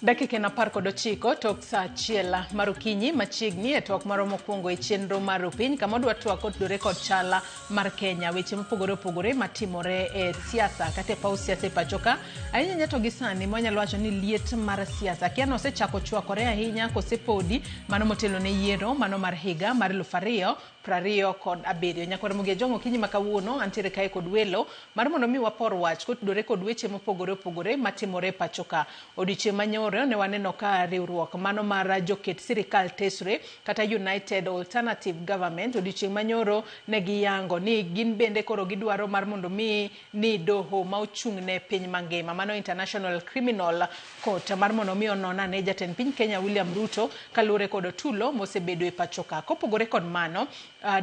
Dakika na par kod ochiko tok saa achiel mar okinyi machiegni e twak moro mokwongo e chenro mar piny kama odwa twak otudore kod chala mar Kenya, weche mopogore opogore matimore e siasa kata e paw siasa e pachoka. Ahinya nyato gi sani mwanyalo wacho ni liet mar siasa kiano osechako chwakore ahinya kosepodi mano motelo ne yiero mano mar higa mar 2027. Nyakwar Muge Jongo kinyi makawuono antiere kae kod welo mar mondo mi wapor wach kotudore kod weche mopogore opogore matimore e pachoka. Odiochieng' manyoro ne waneno ka riwruok mano mar joket sirikal tesre kata United Alternative Government odiochieng' manyoro ne giyango ni gin bende koro gidwaro mar mondo mi ni doho ma ochung' ne piny mangima mano International Criminal Court mar mondo mi onona ne jatend piny Kenya William Ruto kalure kod tulo mosebedo e pachoka. Kopogore kod mano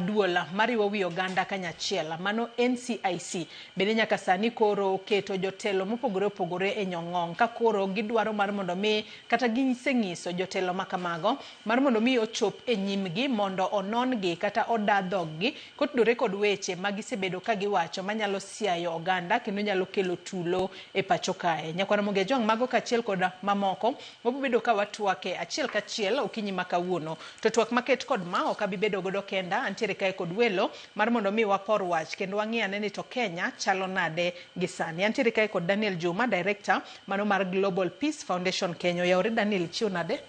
duola mariwo wi oganda kanyachiel mano NCIC bende nyaka sani koro keto jotelo mopogore opogore e nyong'ong ka koro gidwaro mar mondo mi kata ginyiso jotelo makamago mar mondo mi ochop e nyimgi mondo onongi kata odadhoggi kotudore kod weche magisebedo ka giwacho manyalo siayo oganda kendo nyalo kelo tulo e pachokae. Nyakwar Muge Jong mago kachiel kod mamoko wabedo ka watwake achiel kachiel okinyi makawuono to twak maket kod ma okabibedo godo kenda antiere kae kod welo mar mondo mi wapor wach kendo wang'iane ni to Kenya chalo nade gisani. Antiere kae kod Daniel Juma, director mano mar Global Peace Foundation Kenya. Yaure Daniel chiu nade?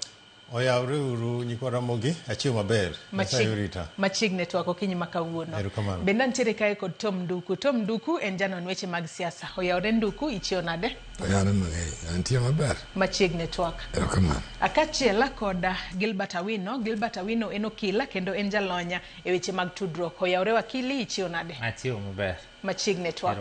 Oyaure uru Nyakwar Muge achiu maber. Machigne twak okinyi makawuono. Benda antiere kae kod Tom Nduku. Tom Nduku en janon weche mag siasa. Oyaure Nduku ichiu nade? Oyaure antie maber. Machigne twak. Akachiela kod Gilbert Awino. Gilbert Awino en okila kendo en jalonya e weche mag tudruok. Oyaure wakili ichiu nade? Achiu maber. Machigne twak.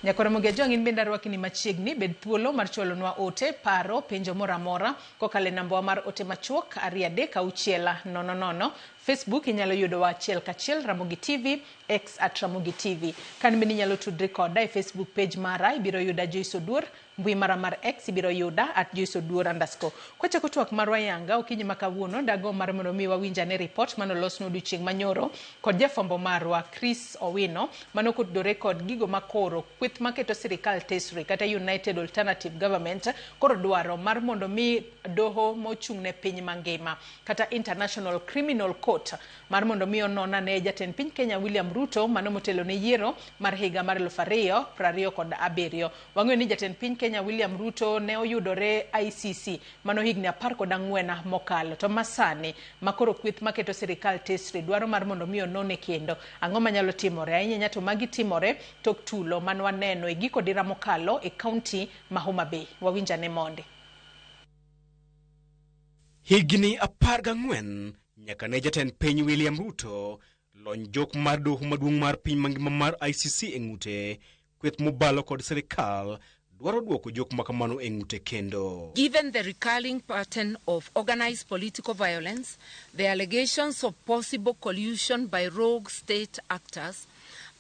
Nyakwar Muge Jong in benda rwaki ni machiegni bed thuolo mar chwalonwa ote paro penjo moramora kokale namba mar ote machuok 33600. Facebook inyalo yudo wa achiel kachiel Ramogi TV, X @Ramogi TV. Kan bende inyalo tudri koda e Facebook page mara ibiro yuda Joyce Oduor, mbui mara mar X ibiro yuda @JoyceOduor_. Kwachako twak marwa yanga okinyi makawuono dago mar mondo mi wawinjane report mano los no odiochieng' manyoro kod jafombo marwa Chris Awino mano kotudore kod gigo makoro kweth maketo sirikal tesre kata United Alternative Government koro dwaro mar mondo mi doho mochung' ne piny mangima kata International Criminal Court mar mondo mi onona ne jatend piny Kenya William Ruto mano motelo ne yiero mar higa mar 2027. Wang'eyo ni jatend piny Kenya William Ruto ne oyudore ICC mano higni 14 mokalo to masani makoro kweth maketo sirikal tesre dwaro mar mondo mi onone kendo ang'o manyalo timore ahinya nyato magi timore tok tulo man waneno e giko dira mokalo e kaunti ma Homa Bay. Wawinjane monde. Higni 14 nyaka ne jatend piny William Ruto lony jok mar doho maduong' mar piny mangima mar ICC e ng'ute kweth mobalo kod sirikal dwaro duoko jok makamano e ng'ute kendo. Given the recurring pattern of organized political violence, the allegations of possible collusion by rogue state actors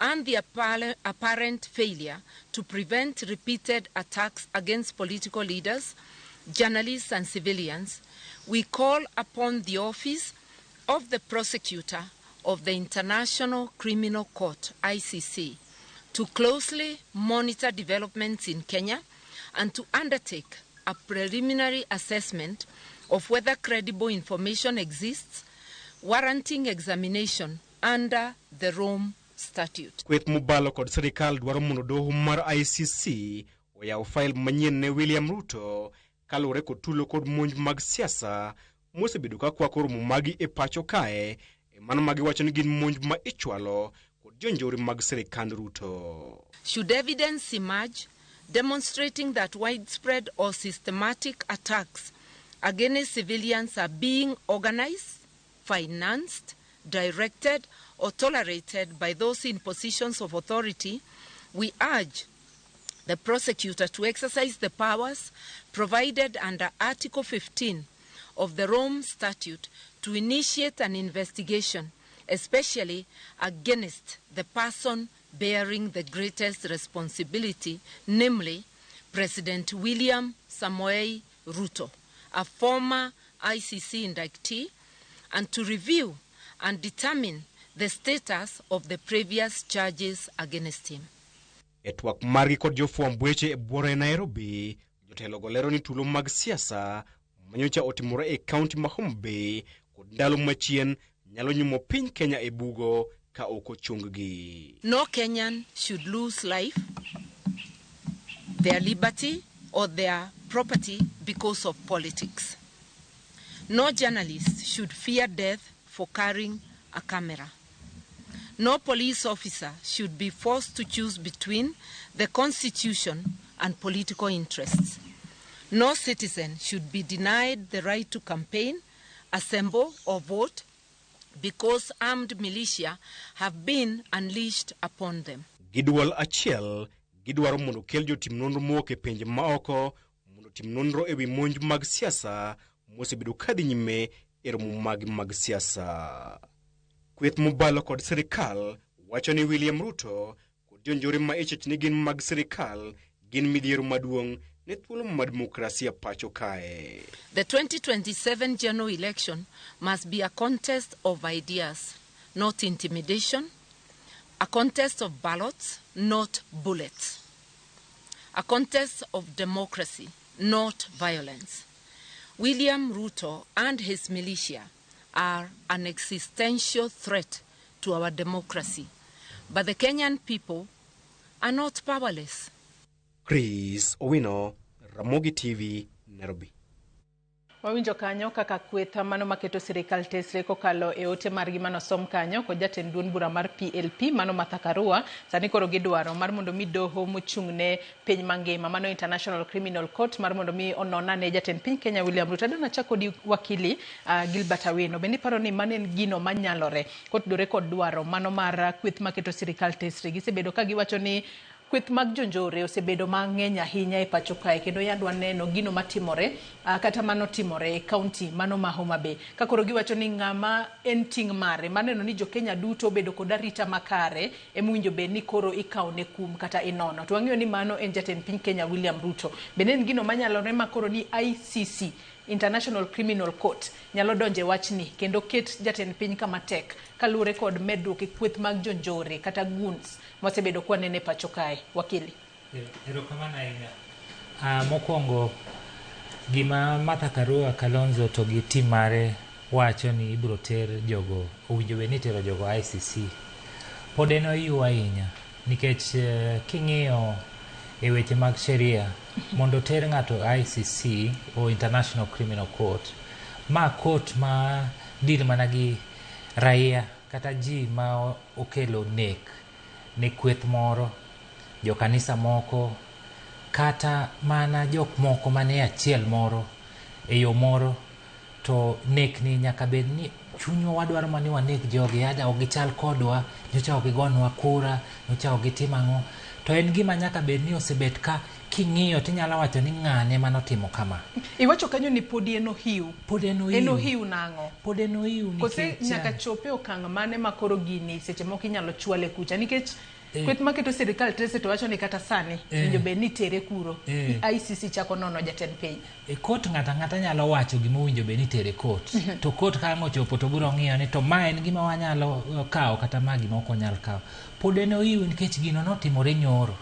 and the apparent failure to prevent repeated attacks against political leaders, journalists and civilians, we call upon the office of the prosecutor of the International Criminal Court, ICC, to closely monitor developments in Kenya and to undertake a preliminary assessment of whether credible information exists warranting examination under the Rome Statute. Kweth mobalo kod sirikal dwaro mondo doho mar ICC oyaw fail manyien ne William Ruto kalure kod tulo kod monj mag siasa mosebedo ka kwako romo magi e pacho kae mano magi wacho ni gin monj ma ichwalo kod jonjore mag sirikand Ruto. Should evidence emerge demonstrating that widespread or systematic attacks against civilians are being organized, financed, directed or tolerated by those in positions of authority, we urge the prosecutor to exercise the powers provided under Article 15 of the Rome Statute to initiate an investigation, especially against the person bearing the greatest responsibility, namely President William Samoei Ruto, a former ICC inductee, and to review and determine the status of the previous charges against him. E twak margi kod jofwamb weche e buore Nairobi, jotelo go lero ni tulo mag siasa manyocha otimore e kaunti ma Homa Bay kod ndalo machien nyalo nyumo piny Kenya e bugo ka ok ochunggi. No Kenyan should lose life, their liberty or their property because of politics. No journalist should fear death for carrying a camera. No police officer should be forced to choose between the Constitution and political interests. No citizen should be denied the right to campaign, assemble, or vote because armed militia have been unleashed upon them. Gidwal achiel, gidwaro mondo kel jotim nonro mowuok e pinje maoko mondo tim nonro ewi monj mag siasa mosebedo kadhi nyime e romo mag siasa. Kweth mobalo kod sirikal wacho ni William Ruto kod jonjore ma ni gin mag sirikal gin midhiero maduong' ne thuolo ma demokrasia pacho kae. The 2027 general election must be a contest of ideas, not intimidation, a contest of ballots, not bullets, a contest of democracy, not violence. William Ruto and his militia are an existential threat to our democracy, but the Kenyan people are not powerless. Chris Awino, Ramogi TV, Nairobi. Wawinjo kanyo kaka kweth mano maketo sirikal tesre kokalo e ote margi mano som kanyo ko jatend duond bura mar PLP mano Martha Karua sani koro gidwaro mar mondo mi doho mochung'ne piny mangima mano International Criminal Court mar mondo mi onona ne jatend piny Kenya William Ruto. Adana chako di wakili Gilbert Awino bendi paro ni manen gino manyalore kotudore kod dwaro mano mar kweth maketo sirikal tesre gisebedo ka giwacho ni kweth mag jonjore osebedo mang'eny ahinya e pacho kae kendo yadwa neno gino matimore kata mano timore e kaunti mano ma Homa Bay. Ka koro giwacho ni ng'ama en ting' mare maneno ni jo Kenya duto obedo kod arita makare emowinjo bed ni koro ikawo ne kum kata inono. To wang'eyo ni mano en jatend piny Kenya William Ruto. Bende en gino manyalore ma koro ni ICC International Criminal Court nyalo donje wachni kendo ket jatend piny kama tek kalure kod medruok e kweth mag jonjore kata goons mosebedo kwa nene pacho kae. Wakili. Ero kamana ahinya. Mokwongo gima Martha Karua Kalonzo to gi tim mare wacho ni ibro ter jogo owinjo be ni tero jogo ICC pod en oyu ahinya nikech king'iyo e weche mag sheria mondo ter ng'ato ICC o International Criminal Court ma court ma deal mana gi raia kata ji ma okelo nek ne kweth moro, jo kanisa moko kata mana jok moko mane achiel moro e yo moro, to nek ni nyaka bed ni chunyo wadwaro mani wanek jogi ada ogichal kodwa, nyocha ogigonwa kura, nyocha ogitimango, to en gima nyaka bed ni osebet ka king'iyo tinyalo wacho ni ng'ane manotimo kama. Iwacho kanyo ni podi eno hiu. Podi eno hiu nang'o. Podi eno hiu nikech kose nyaka chope okang' mane makoro gini seche moko inyalo chwale kucha nikech kweth maketo sirikal trese to wacho ni kata sani winjo be ni tere kuro ICC chako nono jatend piny. Court ng'ata nyalo wacho gima winjo be ni tere court. To court ka ngochopo to biro ng'iyo ni to ma en gima wanyalo kawo kata ma gima ok onyal kawo. Podi eno hiu nikech gino notimore nyoro.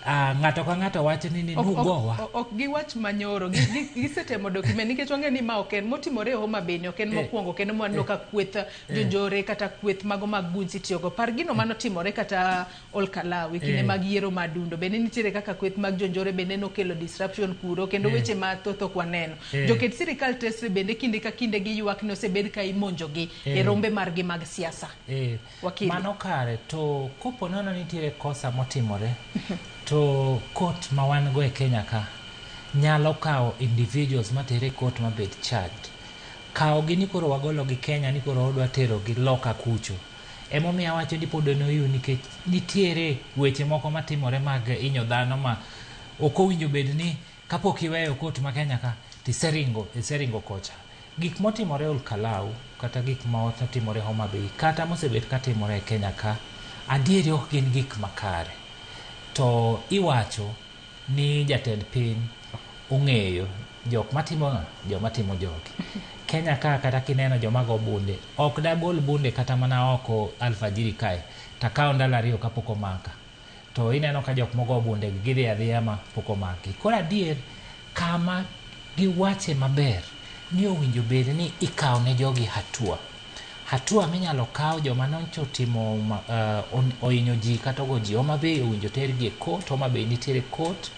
Ng'ato ka ng'ato wacho ni nugowa. Ok giwach manyoro, gisetemo document nikech wang'e ni ma ok en motimore e Homa Bay, ok en mokwongo kendo mwaneno ka kweth jonjore kata kweth mago mag gunsi tiyogo. Par gino manotimore kata Olkalawi kinde mag yiero madundo bende nitiere kaka kweth mag jonjore bende nokelo disruption kuro kendo weche mathoth ok waneno. Joket sirikal tesre bende kinde ka kinde gi ywak ni osebed ka imonjogi e rombe margi mag siasa. Wakili. Mano kare to kopo nono nitiere kosa motimore to court ma wan go e Kenya ka nyalo kawo individuals matere court mabed charged. Kawo gi ni koro wagolo gi Kenya ni koro odwa tero gi loka kucho. Emomiyo wacho ni pod no yu nikech nitiere weche moko matimore mag inyo dhano ma ok owinjo bed ni kapok iweyo court ma Kenya ka tiseringo kocha. Gik motimore Olkalau kata gik ma otimore Homa Bay kata mosebet katimore e Kenya ka adieri ok gin gik makare. To iwacho ni jatend piny ong'eyo jok matimo jogi. Kenya ka kata kineno joma go bunde ok da gol bunde kata mana oko alfajiri kae takao ndalo ariyo kapok omaka. To ineno ka jok mogo bunde gidhi adhiya ma pok omaki. Koro adier kama giwache maber ni owinjo bed ni ikaw ne jogi hatua minyalo kaw joma noncho timo oinyo ji kata go ji Homa Bay owinjo tergi e court. Homa Bay nitiere court.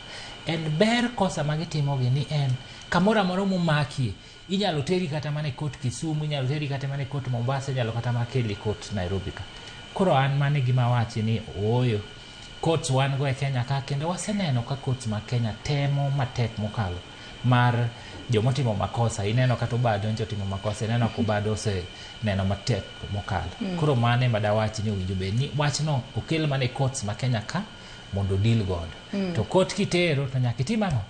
En ber kosa magitimo gi ni en kamora moro momaki inyalo teri kata mane court Kisumu, inyalo teri kata mane court Mombasa, inyalo kata makeli court Nairobi ka. Koro an mane gima wachi ni oyo courts wan go e Kenya ka, kendo waseneno ka courts ma Kenya temo matek mokalo mar joma timo makosa. Ineno kata Obado njo timo makosa, ineno ko Obado se neno matek mokalo. Koro mane madawachi ni owinjo bed ni wachno okel mane courts ma Kenya ka mondo deal god. To court kitero to nyaka itimano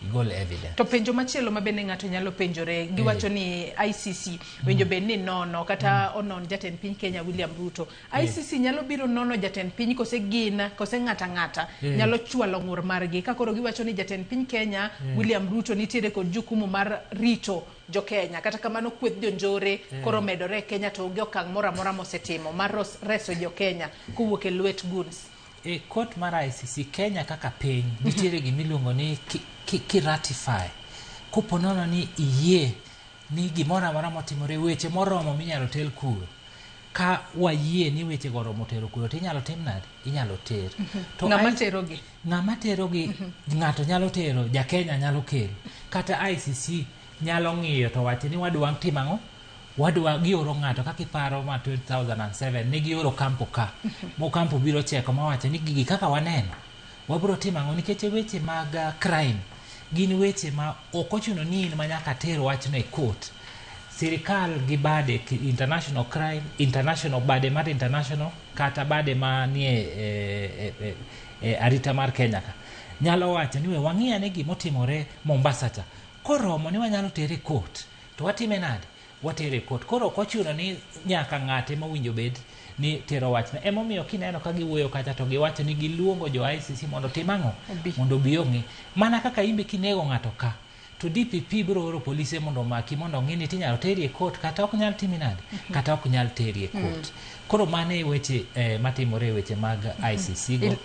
igol evidence. To penjo machielo mabende ng'ato nyalo penjore giwacho ni ICC winjo bed ni nono kata onon jatend piny Kenya William Ruto. ICC nyalo biro nono jatend piny kose ng'ata nyalo chwalo ng'ur margi ka koro giwacho ni jatend piny Kenya William Ruto nitiere kod jukumu mar rito jo Kenya kata kamano kweth jonjore koro medore Kenya to onge okang' moro amora mosetimo mar reso jo Kenya kowuok e lwet goons. E court mar ICC Kenya kaka piny nitiere gimiluongo ni ratify kopo nono ni iye ni gimoro amora motimore weche moromo minyalo tel kuro ka wayie ni weche goromo tero kuro to inyalo tim nade inyalo ter. To ng'ama terogi ng'ato nyalo tero, ja Kenya nyalo kelo kata ICC nyalo ng'iyo to wache ni wadwa timang'o, wadwa gioro ng'ato kaka iparo ma 2007 ne gioro kampo ka mo kampo biro cheko mawacho ni gigi kaka waneno wabiro timang'o nikech weche mag crime gin weche ma ok ochuno ni in manyaka tero wachno e court. Sirikal gi bade international crime, international bade mar international kata bade ma nie arita mar Kenya ka nyalo wacho ni we wang'iya ne gimotimore Mombasa cha koromo ni wanyalo tere court to watime nade watere court. Koro ok ochuno ni nyaka ng'ate mowinjo bed ni tero wachno. Emomiyo kineno ka giwuoyo kacha to giwacho ni giluongo jo ICC mondo timang'o mondo biyong'i mana kaka imbe kinego ng'ato ka to DPP biro oro polise mondo maki mondo ng'ini tinyalo teri e court kata ok nyal timi nade kata ok nyal teri e court. Koro mane weche matimore weche mag ICC go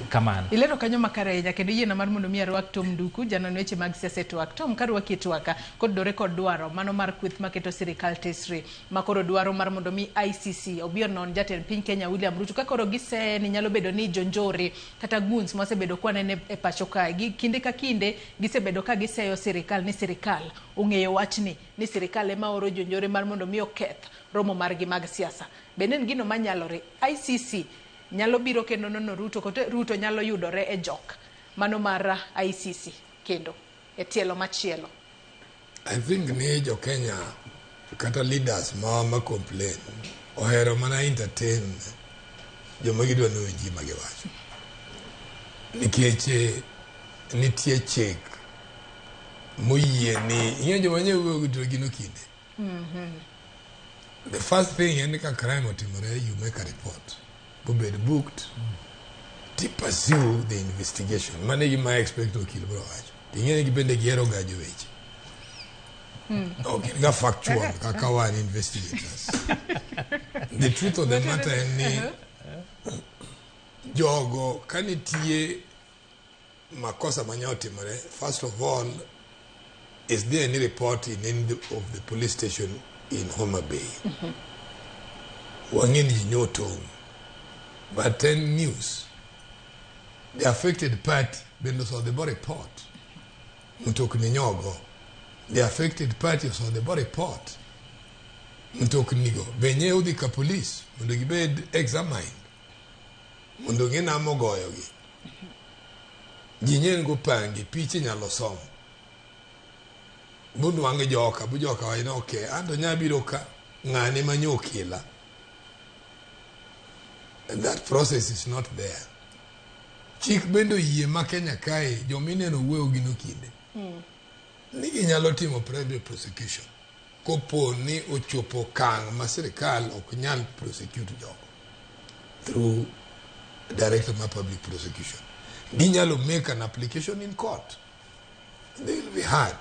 kamano. Ilero kanyo makare nya kendo yiena mar mondo mi arwak Tom Nduku janon weche mag siasa TWAK. Tom karwaki TWAK kod dore kod dwaro mano mar kweth maketo sirikal tesre makoro dwaro mar mondo mi ICC obiyo non jatend piny Kenya William Ruto ka koro gise ni nyalo bedo ni jonjore kata goons mosebedo kwanene e pacho ka kinde ka kinde gisebedo ka giseyo sirikal ni sirikal ong'eyo wachni ni sirikal ema oro jonjore mar mondo mi oketh romo margi mag siasa. Benden gino manyalore ICC nyalo biro kendo nono Ruto kote Ruto nyalo yudore e jok mano mar ICC kendo e tielo machielo. I think ni jo Kenya kata leaders ma complain ohero mana entertain joma gidwa no ji magiwacho nikech nitie chik moyie ni ing'e joma nyewo gidro gino kinde. The first thing any crime otimore, you make a report. Go be booked to pursue the investigation. Mane ma expect to kill bro. Ingene gibende giero gajo weche. Okay, ga factual kakawan investigators. The truth of the matter ni jogo kanitie makosa manyotimore. First of all, is there any report in any of the police station in Homa Bay? Wangeni nyoto. But 10 news. The affected party, bendo saw the report. Mutokni nyogo. The affected party saw the report. Mutokni go. Benye udi ka police. Mundo gibed examined. Mundo gina mogoyo gi. Jinyen go pangi, pichi nyalo somo. Bundu wange joka, bujoka wa ina okay. Ando nyabiro ka ngani manyokila. And that process is not there. Chik bendo yie ma Kenya kai jomine no weo gino kinde. Nigi nyalo timo private prosecution. Kopo ni ochopo kang ma sirikal ok nyal prosecute jogo through director of public prosecution. Ginyalo make an application in court. They will be hard.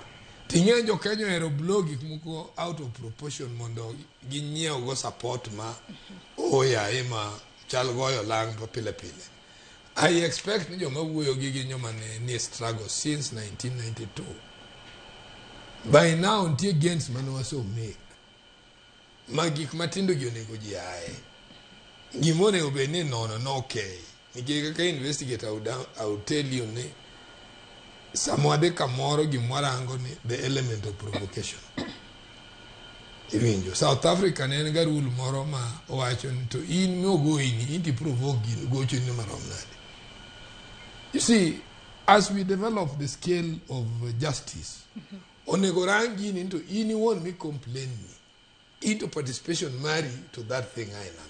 Tinye jo Kenya ero blogi kumuko out of proportion mondo ginyeo go support ma oya ema Chal goyo lang pa pile pile. I expect ni joma wuoyo gi nyoma ne struggle since 1992. By now, until gains manwaso make. Magik matindo gi onego ji ae. Gimone obene no okay. Nikeka ka investigator I would tell you ni samwade kamoro gimwarango ni the element of provocation. Iwinjo South Africa ne ga rule moro ma owacho ni to in mogo ini inti provoke gin gocho ni marom nade. You see, as we develop the scale of justice, onego rangi ni to ini won me complain me into participation marry to that thing I know.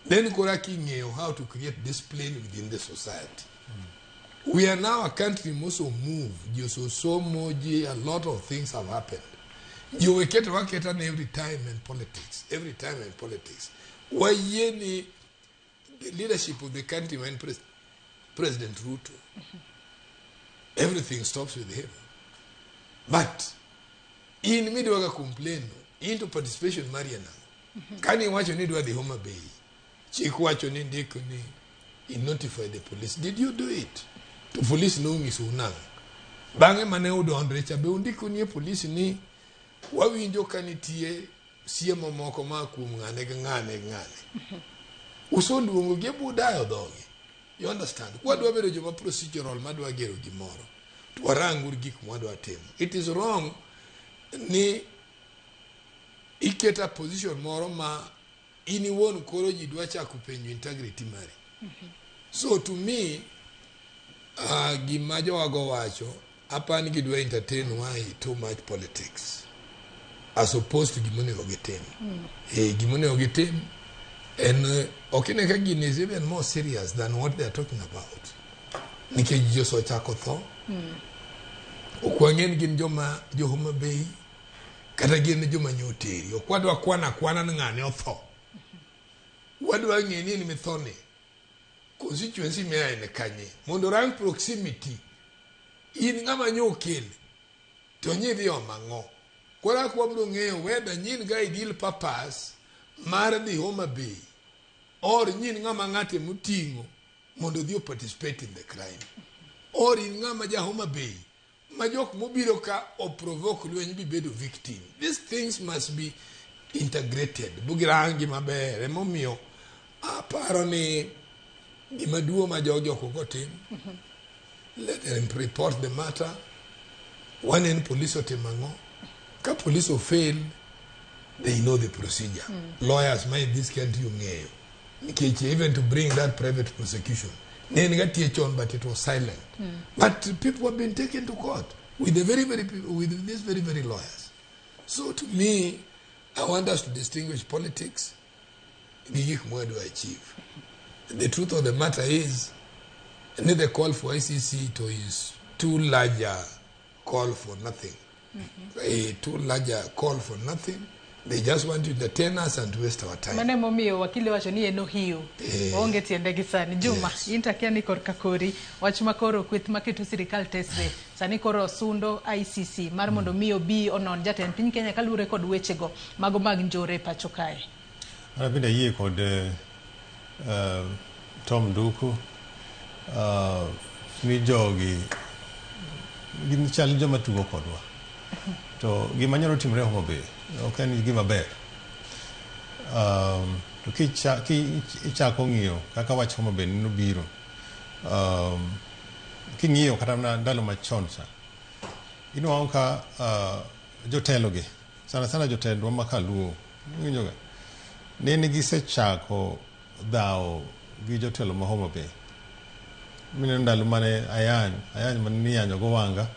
Then koraki ngeo how to create discipline within the society. We are now a country most moved. You so much, a lot of things have happened. You will get on every time in politics. Every time in politics. Why the leadership of the country when President Ruto, everything stops with him. But in midwaka complain into participation Mariana. Can you watch you need the Homa Bay? Chikwacho ni ndiko ni he notified the police. Did you do it? The police know me so now. Bange mane udo ondrecha be undiko ni police ni wawinjo kanitie siemo moko ma kuom ngane. Usoluongo gi budayo dhoge. You understand? Kwadwa bedo joma procedural madwa gero gimoro. Twarangur gik mwadwa timo. It is wrong ni iketa position moro ma ini won koro ji dwa chako penjo integrity mari. So to me gima jowago wacho apani gidwa entertain why too much politics as opposed to gimone ogetem. Gimone ogetem and okine ka gini is even more serious than what they are talking about. Nike jiso chako tho. Okwangen gin joma Homa Bay kata gin joma nyoteri. Okwadwa kwana ngane otho. Wadwa ngeni ni mithone. Constituency mea ine kanye. Mondo rang proximity. In ngama nyokele. To nyithi omango. Kwa bro ng'eyo whether nyin ga ideal purpose mar the Homa Bay or nyin ngama ng'ate mutingo mondo dhi participate in the crime. Or in ngama ja Homa Bay majok mobiro ka o provoke lwenye bi bedo victim. These things must be integrated. Bugirangi maber emomiyo aparo ni gimaduo ma jogo kogotim. Let them report the matter. One in police otimango. Ka police will fail, they know the procedure. Lawyers might this country even to bring that private prosecution. But it was silent. But people have been taken to court with the with these very lawyers. So to me, I want us to distinguish politics. What do I achieve? The truth of the matter is, the call for ICC to is too larger call for nothing. A too larger call for nothing. They just want to entertain us and waste our time. Mane momio wakili wacho ni eno hiyo. Onge tiendegi sani. Juma, intakia ni korkakori. Wachumakoro kwith makitu sirikal tesre. Sani koro sundo ICC. Marmondo mio bi onon jaten. Piny Kenya kalure kod wechego. Mago mag njore pachokae. Anapinda yie kod Tom Nduku. Ni jogi. Gini chali joma tugo kodwa. To gima nyalo timre Homa Bay. Ok en gima ber. To kichako ng'iyo kaka wach Homa Bay nobiro. King'iyo kata ndalo machon cha. Inuang ka jotelo gi. Sana jotelo makaluo. Ng'inyoga. Nene gisechako dhao gi jotelo ma Homa Bay. Mine ndalo mane ayany mane niyanyo go wanga.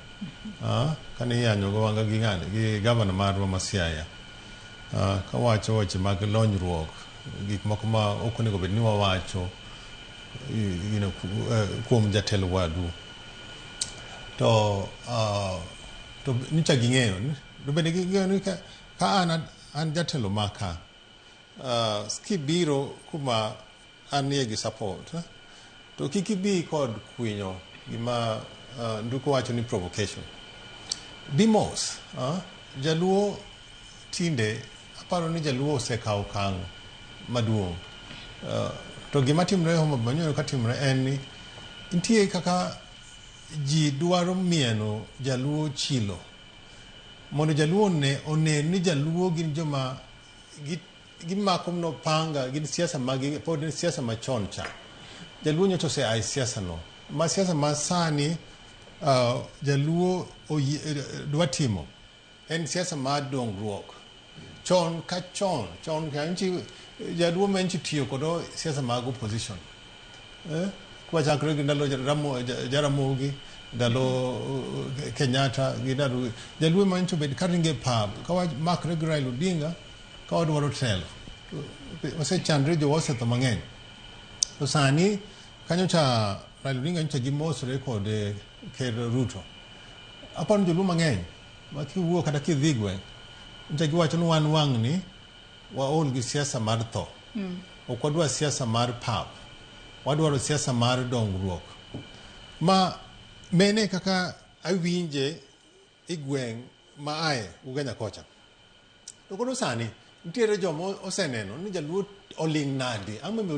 Kane yanyo go wanga gi governor marwa Masiaya. Ka wacho weche mag lonyruok gik moko ma ok onego bed ni wawacho kuom jatelo wadu. To nicha ging'eyo to bende ging'eyo ni ka an jatelo maka skibiro kuma an nie gi support to kikibi kod kwinyo gima Nduku wacho ni provocation. Bimos, Jaluo tinde, aparo ni Jaluo sekao kang maduong. To gima timre Homa Bay, manyo ka timre en ni intie kaka ji dwaro mieno jaluo chilo mondo jaluo one ni jaluo gin joma gimako no panga gin siasa magi pod siasa machon cha jaluo nyoto se ai siasa no ma siasa ma sani jaluo dwa timo en siasa ma dongruok chon ka nchi jaluo menchi tiyo kodo siasa mag opposition kwa chakre ndalo Jaramogi ndalo Kenyatta gidaru jaluo mancho bed karinge pub kawa makre Raila Odinga kawa dwaro telo ose chandre jo wase to mang'eny to sani kanyo cha Raila Odinga ncha gimosre kod Ker Ruto apon jaluo mang'eny ma kiwuok kata kidhigwe ncha giwacho ni wan wang' ni waol gi siasa mar tho ok wadwa siasa mar pub wadwaro siasa mar dongruok ma mene kaka awinje igweng ma ae Ugenya kocha to kono sani nitiere jomo oseneno ni jaluo oling nadi ang'o me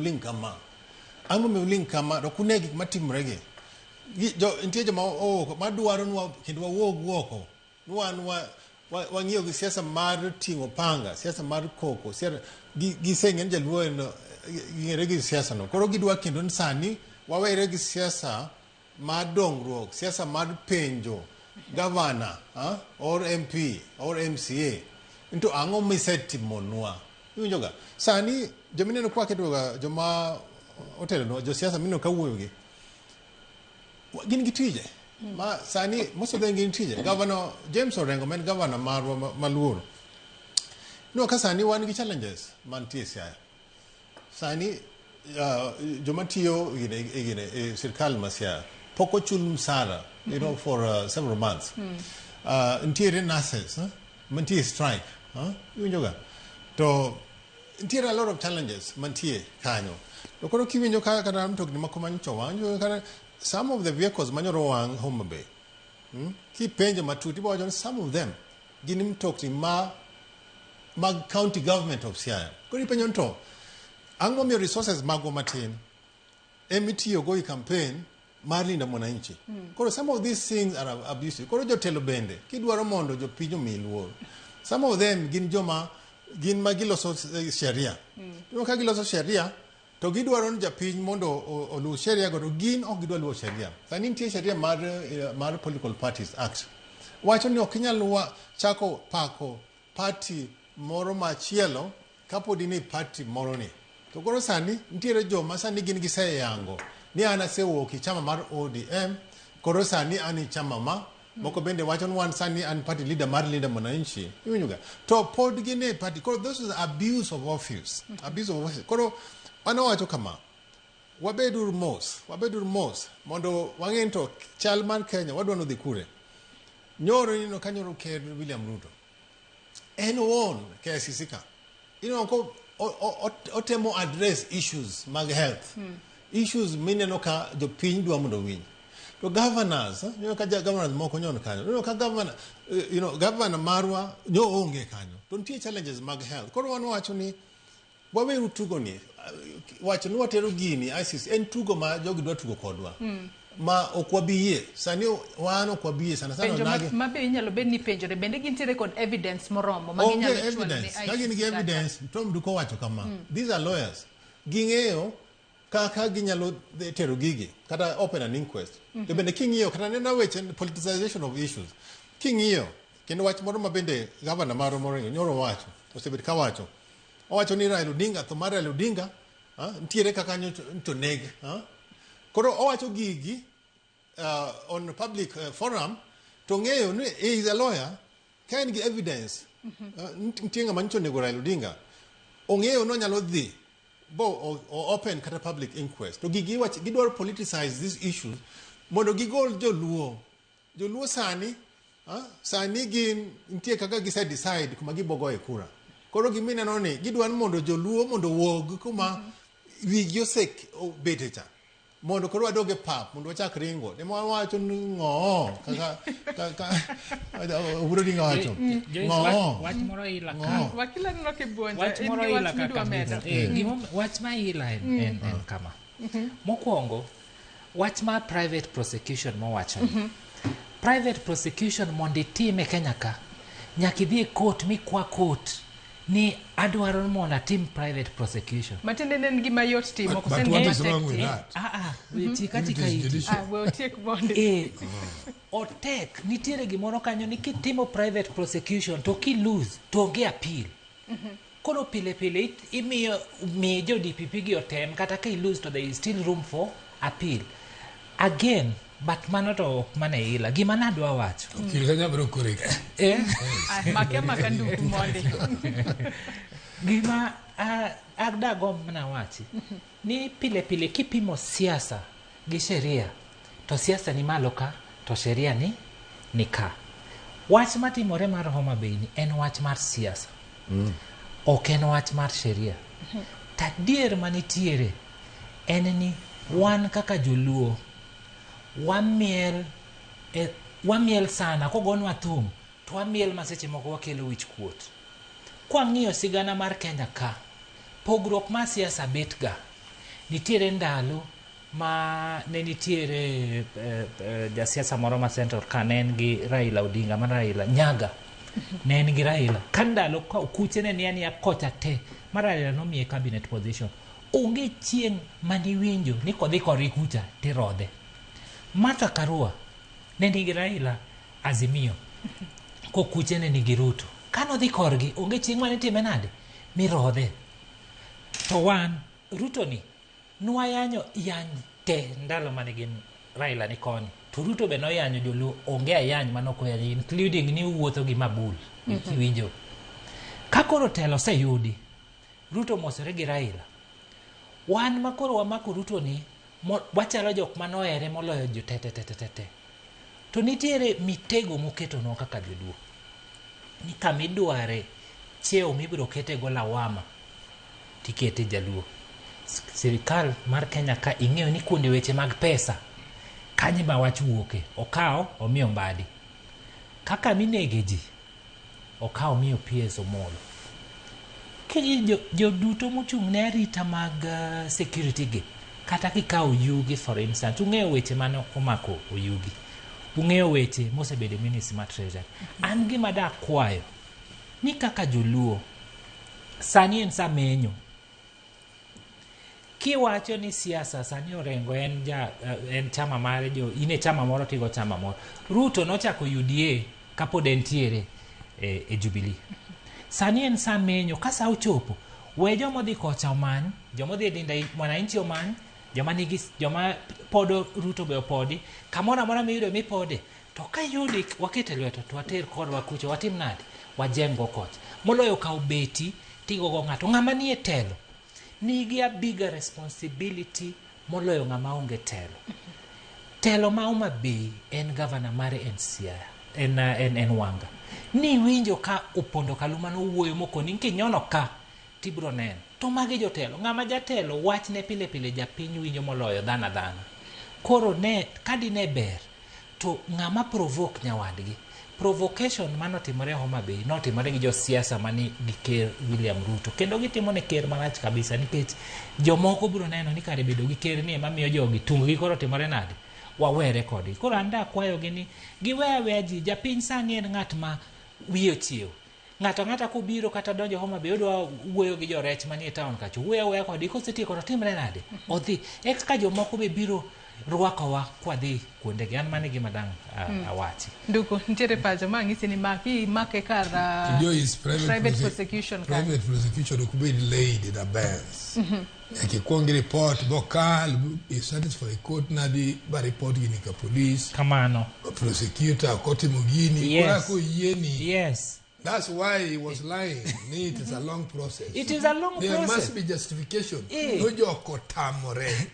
oling kama to kune gik matimre gi nitiere joma madwaro nwa kendo wawuog oko nwan wang'iyo gi siasa mar ting'o panga siasa mar koko siasa giseng'en jaluo ng'ere gi siasa no koro gidwa kendo sani wawere gi siasa mar dongruok siasa mar penjo governor or MP or MCA into ang'o misetimonwa iwinjoga sani jomineno kwa kedoga joma otelo no jo siasa mineno kawuoyo gi gin gi tije ma sani most of them gin tije governor James Orengo men governor marwa maluor no ka sani wan gi challenges mantie siaya sani joma tiyo gine sirkal masia poko chul msara for several months ntiere nurses mantie strike iwinjoga to ntiere a lot of challenges mantie kanyo to koro kiwinjo kaka mtokni makomancho wanjo kana some of the vehicles manyoro wang Homa Bay ki penjo matuti bo some of them gin mtokni mag county government of Siaya koro penjo nto ang'o miyo resources mago matin emitiyo go i campaign mar linda mwananchi koro some of these things are abusive koro jotelo bende kidwaro mondo jopinyo miluor some of them gin magiloso sheria ka giloso sheria to gidwaro ni japiny mondo oluw sheria go to gin ok gidwa luwo sheria sani nitie sheria mar Political Parties Act wacho ni ok inyal chako pako party moro machielo kapodi ni party moro ni to koro sani nitiere joma sani gin giseyango ni an asewuok i chama mar ODM koro sani an i chama ma moko bende wacho ni wan sani an party leader mar Linda Mwananchi iwinjoga to pod gin e party koro this is abuse of office koro wanawacho kama wabedur mos mondo wang'en to chal mar Kenya wadwa nodhi kure nyoro nino kanyoro Ker William Ruto en won KICC ka ko otemo address issues mag health issues mineno ka jopiny dwa mondo winj to governors ka governors moko nyon kanyo ka governor marwa onge kanyo to nitie challenges mag health koro wan wacho ni waweru tugo ni wacho ni watero gini ISIS en tugo ma jogi dwa tugo kodwa ma okwabiye sani wan okwabiye sana nage mabe inyalo bed ni penjore bende gintiere kod evidence moromo ma ginyalo chwalo ni ISIS kagin gi evidence Tom Nduku wacho kama these are lawyers ging'eyo kaka ginyalo tero gigi kata open an inquest to bende king'iyo kata nena weche politicization of issues king'iyo kendo wach moro ma bende governor maro Moringo nyoro wacho osebet ka owacho ni Raila Odinga to mar Raila Odinga ntiere kaka nyo neg koro owacho gigi on public forum to ng'eyo ni he is a lawyer ka en gi evidence ntie ng'ama nyo nego Raila Odinga ong'eyo no nyalo dhi bo open kata public inquest to gigi gidwaro politicize these issues mondo gigol joluo sani gin ntie kaka gise decide kuma gibogoe kura koro gimineno ni gidwaro mondo joluo mondo wog kuma wigi osek betecha mondo koro wadoge pap mondo wachak ringo ne wacho ni ng'o kaka Oburu Odinga wacho wach moro ila wakila nino kibuonja wach moro ila wach ma ila en kama mokwongo wach mar private prosecution mowacho private prosecution mondo itime Kenya ka nyaka idhi e court mikwa court ni adwaro mondo atim private prosecution. Matinde en gima yot timo But what is wrong with that? Katika iti. Otek, nitiere gimoro kanyo ni kitimo private prosecution to ki lose to onge appeal. Koro pile imiyo jo DPP gi otem kata ka lose to there is still room for appeal. Again, but mano to ok mana ila gima nadwa wacho. Kanya bro correct. Maka Nduku monde. Gima agdago mana wachi ni pile kipimo siasa gi sheria to siasa ni malo ka to sheria ni ka. Wach matimore mar Homa Bay ni en wach mar siasa. Ok en wach mar sheria. Tadier manitiere en ni wan kaka joluo wamiel sana kogonwa thum to wamiel maseche moko wakelo wich kuot. Kwa ng'iyo sigana mar Kenya ka pogruok mar siasa betga nitiere ndalo ma ne nitiere jasiasa moro ma Central ka ne en gi Raila Odinga ma Raila Nyaga ne en gi Raila ka ndalo kuche ne ni kocha te ma Raila nomiye cabinet position onge chieng' maniwinjo ni kodhi kori kucha tirodhe. Martha Karua ne nigi Raila Azimio ko kuche ne nigi Ruto kano dhi korgi onge chieng' mane time nade mirodhe. To wan Ruto ni nwayanyo yany te ndalo mane gin Raila ni koni to Ruto be noyanyo joluo onge ayany manokoyanyo including ni wuotho gi mabul ikiwinjo. Kakoro telo se yudi Ruto mosore gi Raila wan makoro wamako Ruto ni wachalo jok manoere moloyo jo te. To nitiere mitego moketo no kaka joluo ni kamidware cheo mibiro kete go lawama tikete jaluo. Sirikal mar Kenya ka ing'eyo ni kuonde weche mag pesa kanyi ma wach wuoke okao omiyo mbadi kaka minege ji okao miyo PS Omolo kiji jo duto mochung' ne arita mag security gi kata kikao yugi for instance ung'eyo weche mano omako oyugi ung'eyo weche mosebedo ministry mar treasury. An gima da kwayo ni kaka joluo sani en samenyo kiwacho ni siasa sani orengo en chama mare jo ine chama moro tigo chama moro. Ruto nochako UDA kapod entiere e Jubilee. Sani en samenyo kasa ochopo we jomo dhi kocha omany jomo dhi dinda mwananchi omany joma podo Ruto be opodi kamora mora miyudo mipode to ka yudi wakete lweto to water kodwa kucho watim nade wajengo kocha moloyo ka ubeti tigo go ng'ato ng'ama nie telo nigi a bigger responsibility moloyo ng'ama onge telo ma Homa Bay en governor mare en Wanga ni winjo ka opondo Kaluma no wuoyo mokoni kinyono ka tibro neno to magi jotelo ng'ama jatelo wach ne pile japiny winjo moloyo dhana koro ne kadi ne ber to ng'ama provoke nyawadgi. Provocation manotimore Homa Bay notimore gi josiasa mani gi ker William Ruto kendo gitimo ne ker malach kabisa nikech jomoko biro neno ni kare bedo gi ker ni mamiyo jogi tunggi koro timore nade wawere kodgi. Koro anda kwayo gi ni giwewe ji japiny sani en ng'at ma wiyo chiew ng'ata kubiro kata donjo Homa Bay odwa wuoyo gi jorech manie town kacho wuoyo kodgi kosetieko to timre nade odhi ka jomoko be biro rwakowa kwadhi kuonde gi an mane gima dang awachi. Nduku ntiere pacho mang'isi ni make kar private prosecution could be laid in advance. Akikwongi report bokal is satisfied court nadi ba report gini ka police kamano prosecutor koti mugini yes. Kwa yeni Yes. That's why he was lying. It is a long process. It is a long there process. There must be justification. No joko tamore.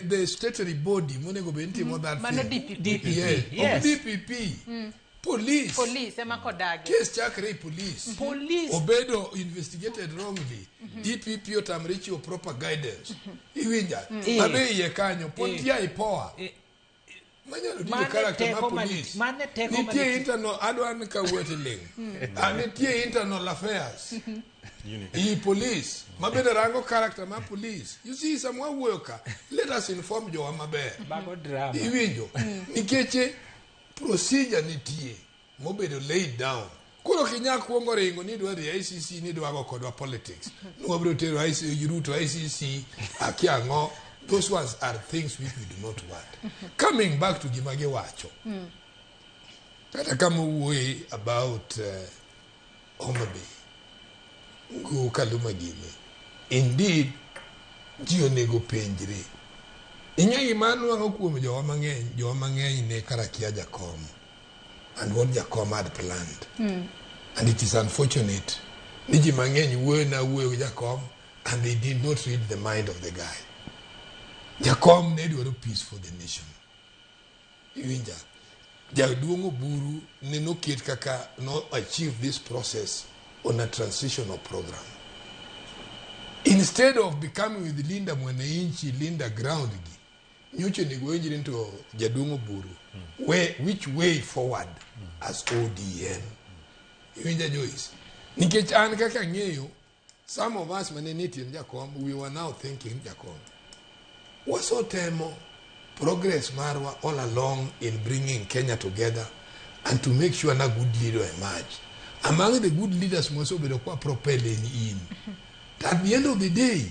The statutory body monego be ntimo that mano DPP. Yes. DPP. Police emakodagi. Case chakre police. Obedo investigated wrongly. DPP otamrichi o proper guidance. Iwinja. Abe ye kanyo pontia ipoa. Manyalo dino character ma police. Nitie internal adwan ka weteling. Nitie internal affairs. E police. Mabede rango character ma police. You see someone worker. Let us inform you maber. Bago drama. Iwinjo. Nikeche procedure nitie. Mobede laid down. Kuro kinya kuongo ringo ni dwa ICC ni dwa go kodwa politics. No bro tero ICC Ruto ICC akiango. Those ones are things we do not want. Coming back to Gimage Wacho. Kata kama way about Omabe. Go Kaluma Gime. Indeed, Gionego Pendri. Inya imanu ang okuom jo mang'eny ne karakia Jacom and what Jacom had planned. And it is unfortunate. Niji mang'eny wuoyo Jacom and they did not read the mind of the guy. Jacom ne dwaro peace for the nation. Iwinja. Jaduongo Buru ne no ket kaka no achieve this process on a transitional program. Instead of becoming with Linda Mwananchi, Linda ground, nyocho ni going into Jaduongo Buru. Which way forward as ODM? Iwinja Joyce. Nikech an kaka ng'eyo, some of us maneniti Jacom, we were now thinking Jacom. Waso temo progress marwa all along in bringing Kenya together and to make sure na good leader emerge. Among the good leaders must be propelling in. At the end of the day,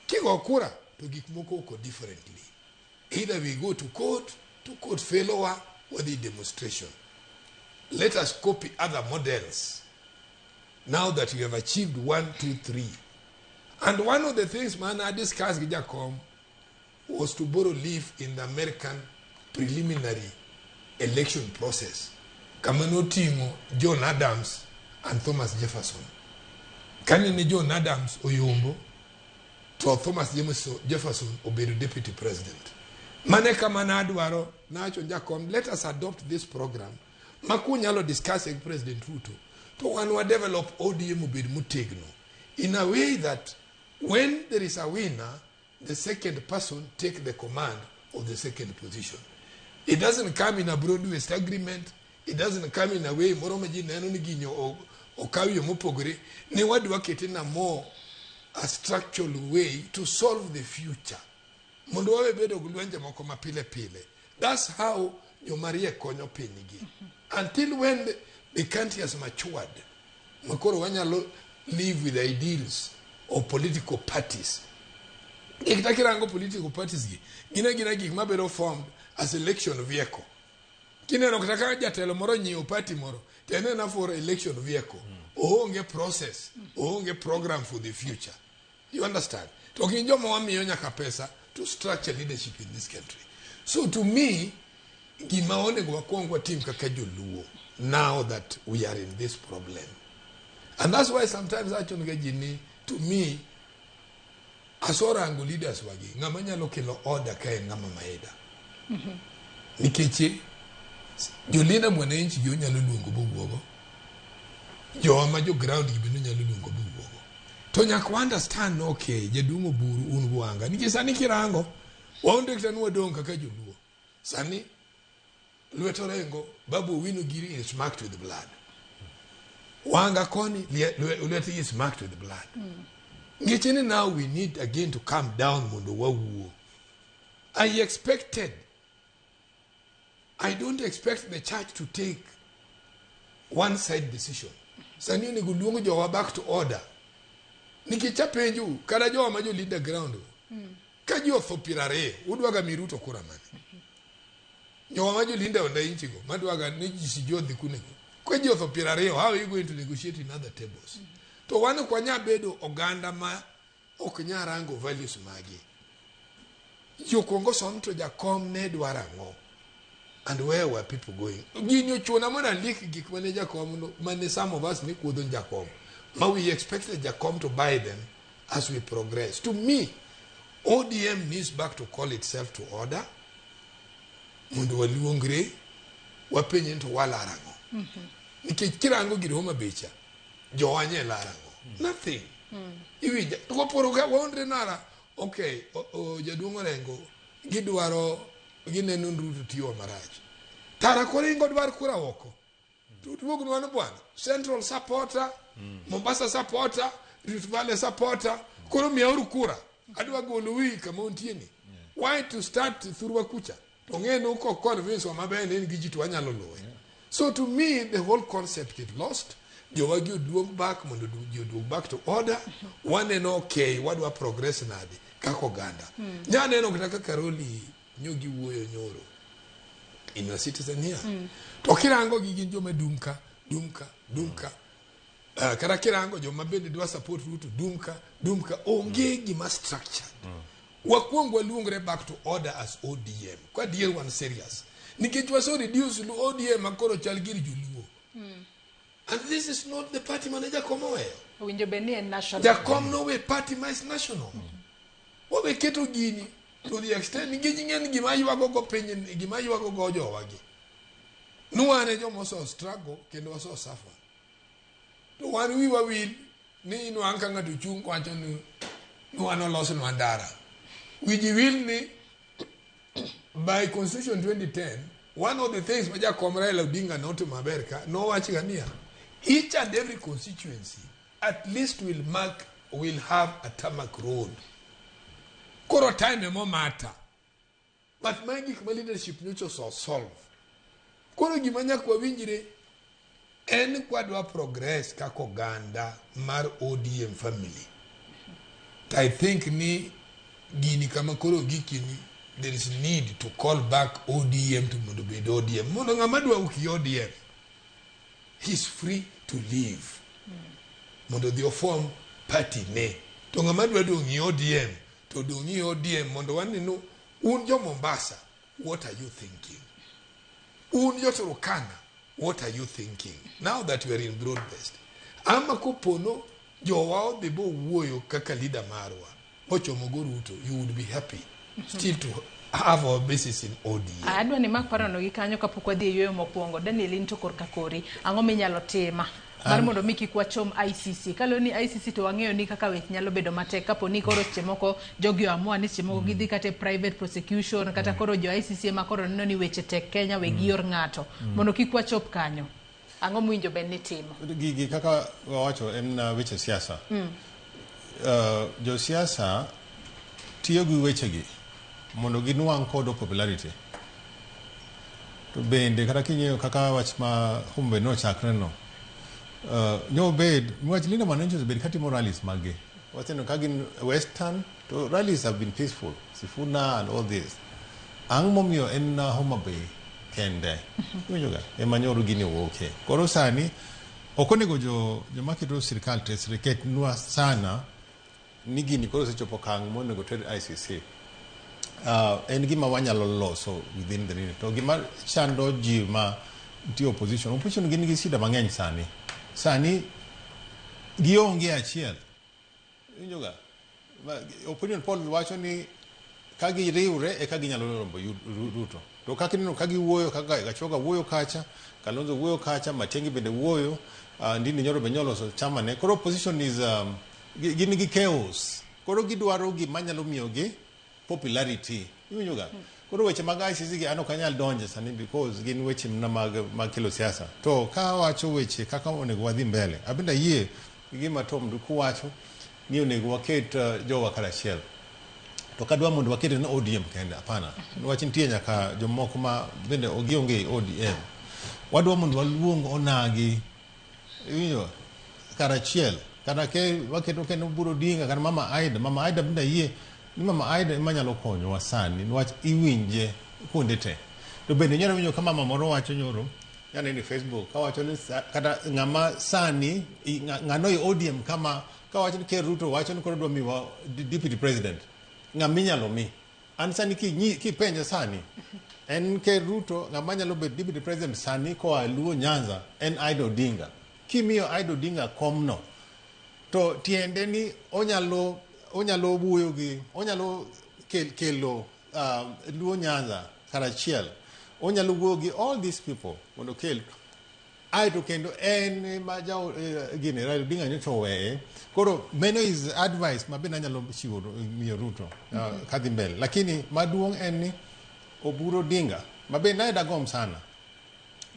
kiko kura to gikmoko differently. Either we go to court failure, or the demonstration. Let us copy other models. Now that we have achieved 1, 2, 3. And one of the things man I discussed with Jacom was to borrow leave in the American preliminary election process. Kamano Timo, John Adams, and Thomas Jefferson. Kanini John Adams oyombo to Thomas Jefferson obey the deputy president. Maneka manadwaro nacho Jacom, let us adopt this program. Makunyalo discussing President Ruto. To one develop ODM obey mutegno in a way that when there is a winner, the second person take the command of the second position. It doesn't come in a broad-based agreement. It doesn't come in a way moromaji nanoni ginyo o kawi mupogore. Ne wadu wakete na more a structural way to solve the future. Mundu wawe bedo gulwenje moko mapile pile. That's how you marry konyo penigi. Until when the country has matured, makoro wanya live with the ideals of political parties. Ikitakira political parties gina gikmabero formed as election vehicle. Kine no kutaka jatelo moro nyiyo party moro tene na for election vehicle. Oonge process, oonge program for the future. You understand? Talking jomo wa miyonya kapesa to structure leadership in this country. So to me, gimaone kwa kuangwa team kakajo luo now that we are in this problem. And that's why sometimes actually to me asora angu leaders wagi ngamanya lokelo order kae ngama maeda. Nikeche jolina Mwananchi jo nyalo luongo bubuogo. Jo amajo ground gibino nyalo luongo bubuogo. To nyaka understand okay Jaduongo Buru un buanga. Nikech sani kirango waonde kitanu wadong kaka joluo. Sani lweto rengo Babu Awino Giri is marked with blood. Wanga koni lweto is marked with blood. Ngechene now we need again to calm down mundo wawuo. I don't expect the church to take one-side decision. Sani ni guluongo jowa back to order. Nikichapenju kada jowa majo leader ground. Kajo thopirare udwaga miruto kura mani. Jowa majo leader onda inchigo madwaga nijisi jodhi kunego. Kajo thopirare how are you going to negotiate in other tables? To wano kwa bedo oganda ma oknya rango values magi. Yokongo somto Jacom ne dwarango. And where were people going? Ginyo chona mona leak gik mane Jacom mane some of us ne kudon Jacom. But we expected Jacom to buy them as we progress. To me, ODM needs back to call itself to order. Mundu waluongre wapenye into walarango. Nikikirango giroma becha. Joanye larango. Nothing. Iwi kwa poroga wondre nara. Okay, Jaduongo rengo gidwaro gineno Ruto tiyo marach. Tara kore ingo dwar kura woko. tutugo no bwana Central supporter Mombasa supporter Rift Valley supporter koro miauru kura adwa golo wi kama ontieni why to start through kucha to ngeno ko convince wa mabe ni giji to anyalo lowe so to me the whole concept get lost jowagi oduog back mondo oduog back to order one and okay wadwa progress nadi kako ganda nyaneno kaka Karoli nyogi wuoyo nyoro in a citizen here to kirango gi gin joma dumka kara kirango joma bende dwa support Ruto dumka onge gima structured wakwongo luongre back to order as ODM kwa dear one serious nikech waso reduce ODM akoro chal giri juluo and this is not the party manager komowe winjo beni en national there come no way party is national we keto gini to the extent ngi ngen gima yuago go penyen gima yuago go jowagi nuane jomo so struggle kendo so suffer to wan wi wa wil ni inu anka ngado chung kwacho ni nuano loso nwandara wiji will ni by constitution 2010 one of the things maja Komraila Odinga not in America no wachigania each and every constituency at least will have a tarmac road koro time mo matter but my leadership needs to solve koro gimanya kwa winjire en kwadwa progress kako ganda mar ODM family I think ni gini kama koro gikini there is need to call back ODM to mondo ODM mondo ngamadwa uki ODM he's free to leave mondo the form party ne to ngamadwa do ngi ODM to do ngi ODM mondo wanino unjo Mombasa what are you thinking unjo Turkana what are you thinking now that we are in broad-based ama kupono jowa de bo wuoyo kaka leader marwa ochomogo Ruto you would be happy still to have our basis in ODM adwa ni mak parano gi kanyo kapok wadhi yweyo mokwongo Daniel into korka kori ang'o minyalo tima mar mondo miki kwa chom ICC kaloni ICC to wang'eyo ni kaka wech nyalo bedo matek kapo ni koro seche moko jogi amua ni seche moko gidhi kata private prosecution kata koro jo ICC ma koro neno ni weche tek Kenya we gior ng'ato mondo kikwa chop kanyo ang'o mwinjo ben ni timo gigi kaka wawacho en weche siasa jo siasa tiyo gi weche gi mondo ginuang' kodo popularity to bende kata kinyeyo kaka wach ma humbe no chakre no nyo bed mwach linda manenjo bed katimo rallies mage wateno kagin western to rallies have been peaceful Sifuna and all this ang momio en Homa Bay kende winjoga emanyoro gini woke koro sani okonego jo makiro sirkal tesreket nwa sana ni gini koro sechopo kang monego ted ICC en gima wanyalo loso within the region to gima chando ji ma ti opposition gini gi sida mang'eny sani gionge achiel winjoga opinion poll wacho ni kagi riure e kagi nyalo rombo Ruto to kakineno kagi wuoyo kaka Gachoga wuoyo kacha Kalonzo wuoyo kacha Matiang'i bende wuoyo ndini nyoro benyolo so chama ne koro opposition is gini gi chaos koro gidwaro gima nyalo miyogi popularity winjoga koro weche mag ICC gi ano kanyal donje sani because gin weche mag kelo siasa to ka wacho weche kaka onego wadhi mbele abinda yie gima Tom Nduku wacho ni onego waket jowa karachiel to kadwa mondo waket na ODM kende hapana wach nitie nyaka jomoko ma bende ogionge ODM wadwa mondo waluong onagi winjo karachiel kana ke waketo kendo buro dinga kana mama Aida benda yie ni mama Aida emanyalo konyo wasani niwach iwinje kuonde te to bende nyalo winjo kama mama moro wacho nyoro yani ni Facebook kawacho ni kata ng'ama sani ng'ano ODM kama kawacho ni Ker Ruto wacho ni koro dwa miwa deputy president ng'aminyalo mi an sani ki penja sani en Ker Ruto ng'ama nyalo bet deputy president sani koa Luo Nyanza en Aida Odinga kimiyo Aida Odinga komno to tiende ni onyalo wuoyo gi onyalo kelo Luo Nyanza karachiel onyalo wuoyo gi all these people mondo kel aito kendo en ma jaw gine Raila Odinga nyocho weye koro meno is advice mabe nanyalo chiwo miyo Ruto kadhi mbele lakini maduong' en ni Oburu Odinga mabe naye dagom sana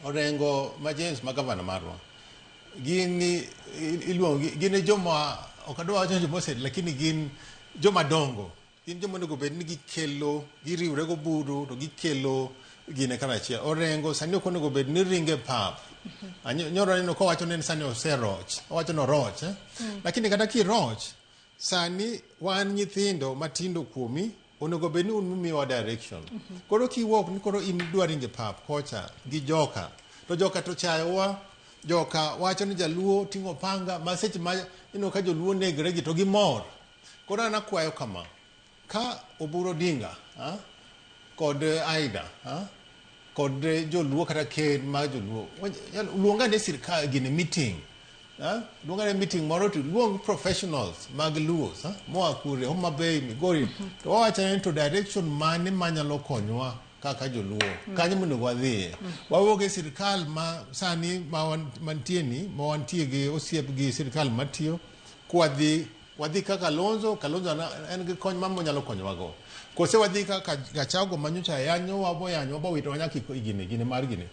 orengo ma James magavana marwa gini iluongi gini joma okadwa wacho joma osed lakini gin joma dongo gin joma onego bed ni gikelo giriwre go buru to gikelo gine karachiel orengo sani ok onego bed ni ringe pap nyoro neno ko wacho ni sani oseroch owacho no roch lakini kata kiroch sani wan nyithindo matindo kuomi onego bed ni unmiwa direction koro kiwuok ni koro in dwa ringe pap kocha gi joka to chayowa joka wacho ni jaluo ting'o panga ma seche ma ka joluo negre gi to gimor koro an akwayo kama ka oburo dinga kod aida kod joluo kata ken ma joluo luonga ne sirkal gine meeting luonga ne meeting moro to luong professionals mag luo moa kure Homa Bay Migori to wawacho ni to direction mane manyalo konyowa kaka joluo kanyo monego wadhiye wawuok e sirkal ma sani mantie ni ma wantie gi osiep gi sirkal matiyo kwadhi kaka Kalonzo en gi kony mamo nyalo konyowago kose wadhi kaka Gachago manyocha yanyo wabo wito wanyaki gine mar gine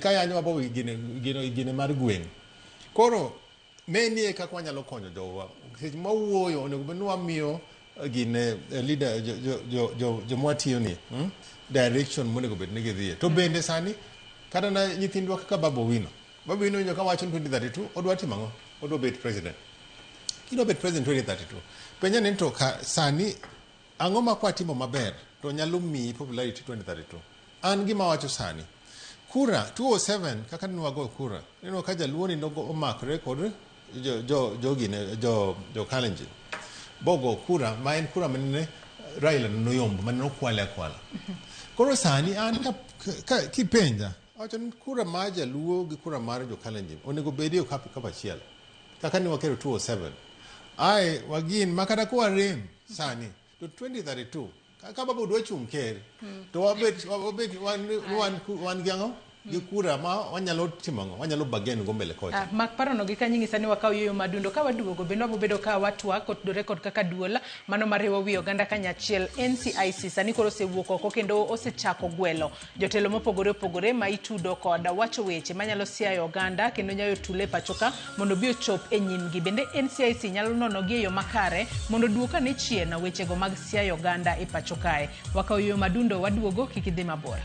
ka yanyo wabo gine mar gweng koro menie kaka wanyalo konyo jowa seche ma wuoyo onego bed ni wamiyo gine leader jomwatiyo ni direction monego bed ni gidhiye to bende sani kata na nyithindwa kaka Baba Awino nyo ka wacho 2032 odwa timo ang'o odwa bet president kidwa bet president 2032 penja ni to sani ang'o ma kwatimo maber to nyalo miyi popularity 2032 an gima wacho sani kura 207 kaka nwago kura neno ka jaluo ni nogo omakre kod jo Kalenjin bogo kura ma en kura manene Raila noyombo manene okwale akwala koro sani an kipenja wacho ni kura ma jaluo gi kura mar jo Kalenjin onego bedie kapa achiel kaka ni wakero 207 ai wagin makata kwa rem sani to 2032 kaka babo dwa chung ker to wabet wan giango gi kura ma wanyalo timango wanyalo bagen go mbele kocha mak parono gi kanyi ngisa ni wakaw yoyo madundo ka waduogo bendo wabedo ka watwa kod record kaka duola mano mariwo wi oganda kanyachiel NCIC sani koro sewuok oko kendo osechako gwelo jotelo mopogore opogore ma itudo kod wacho weche manyalo siayo oganda kendo nyayo tule pachoka mondo bi ochop e nyimgi bende NCIC nyalo nono gi yo makare mondo duoka ne chien weche go mag siayo oganda e pachokae wakaw yoyo madundo waduogo kikidhi mabor.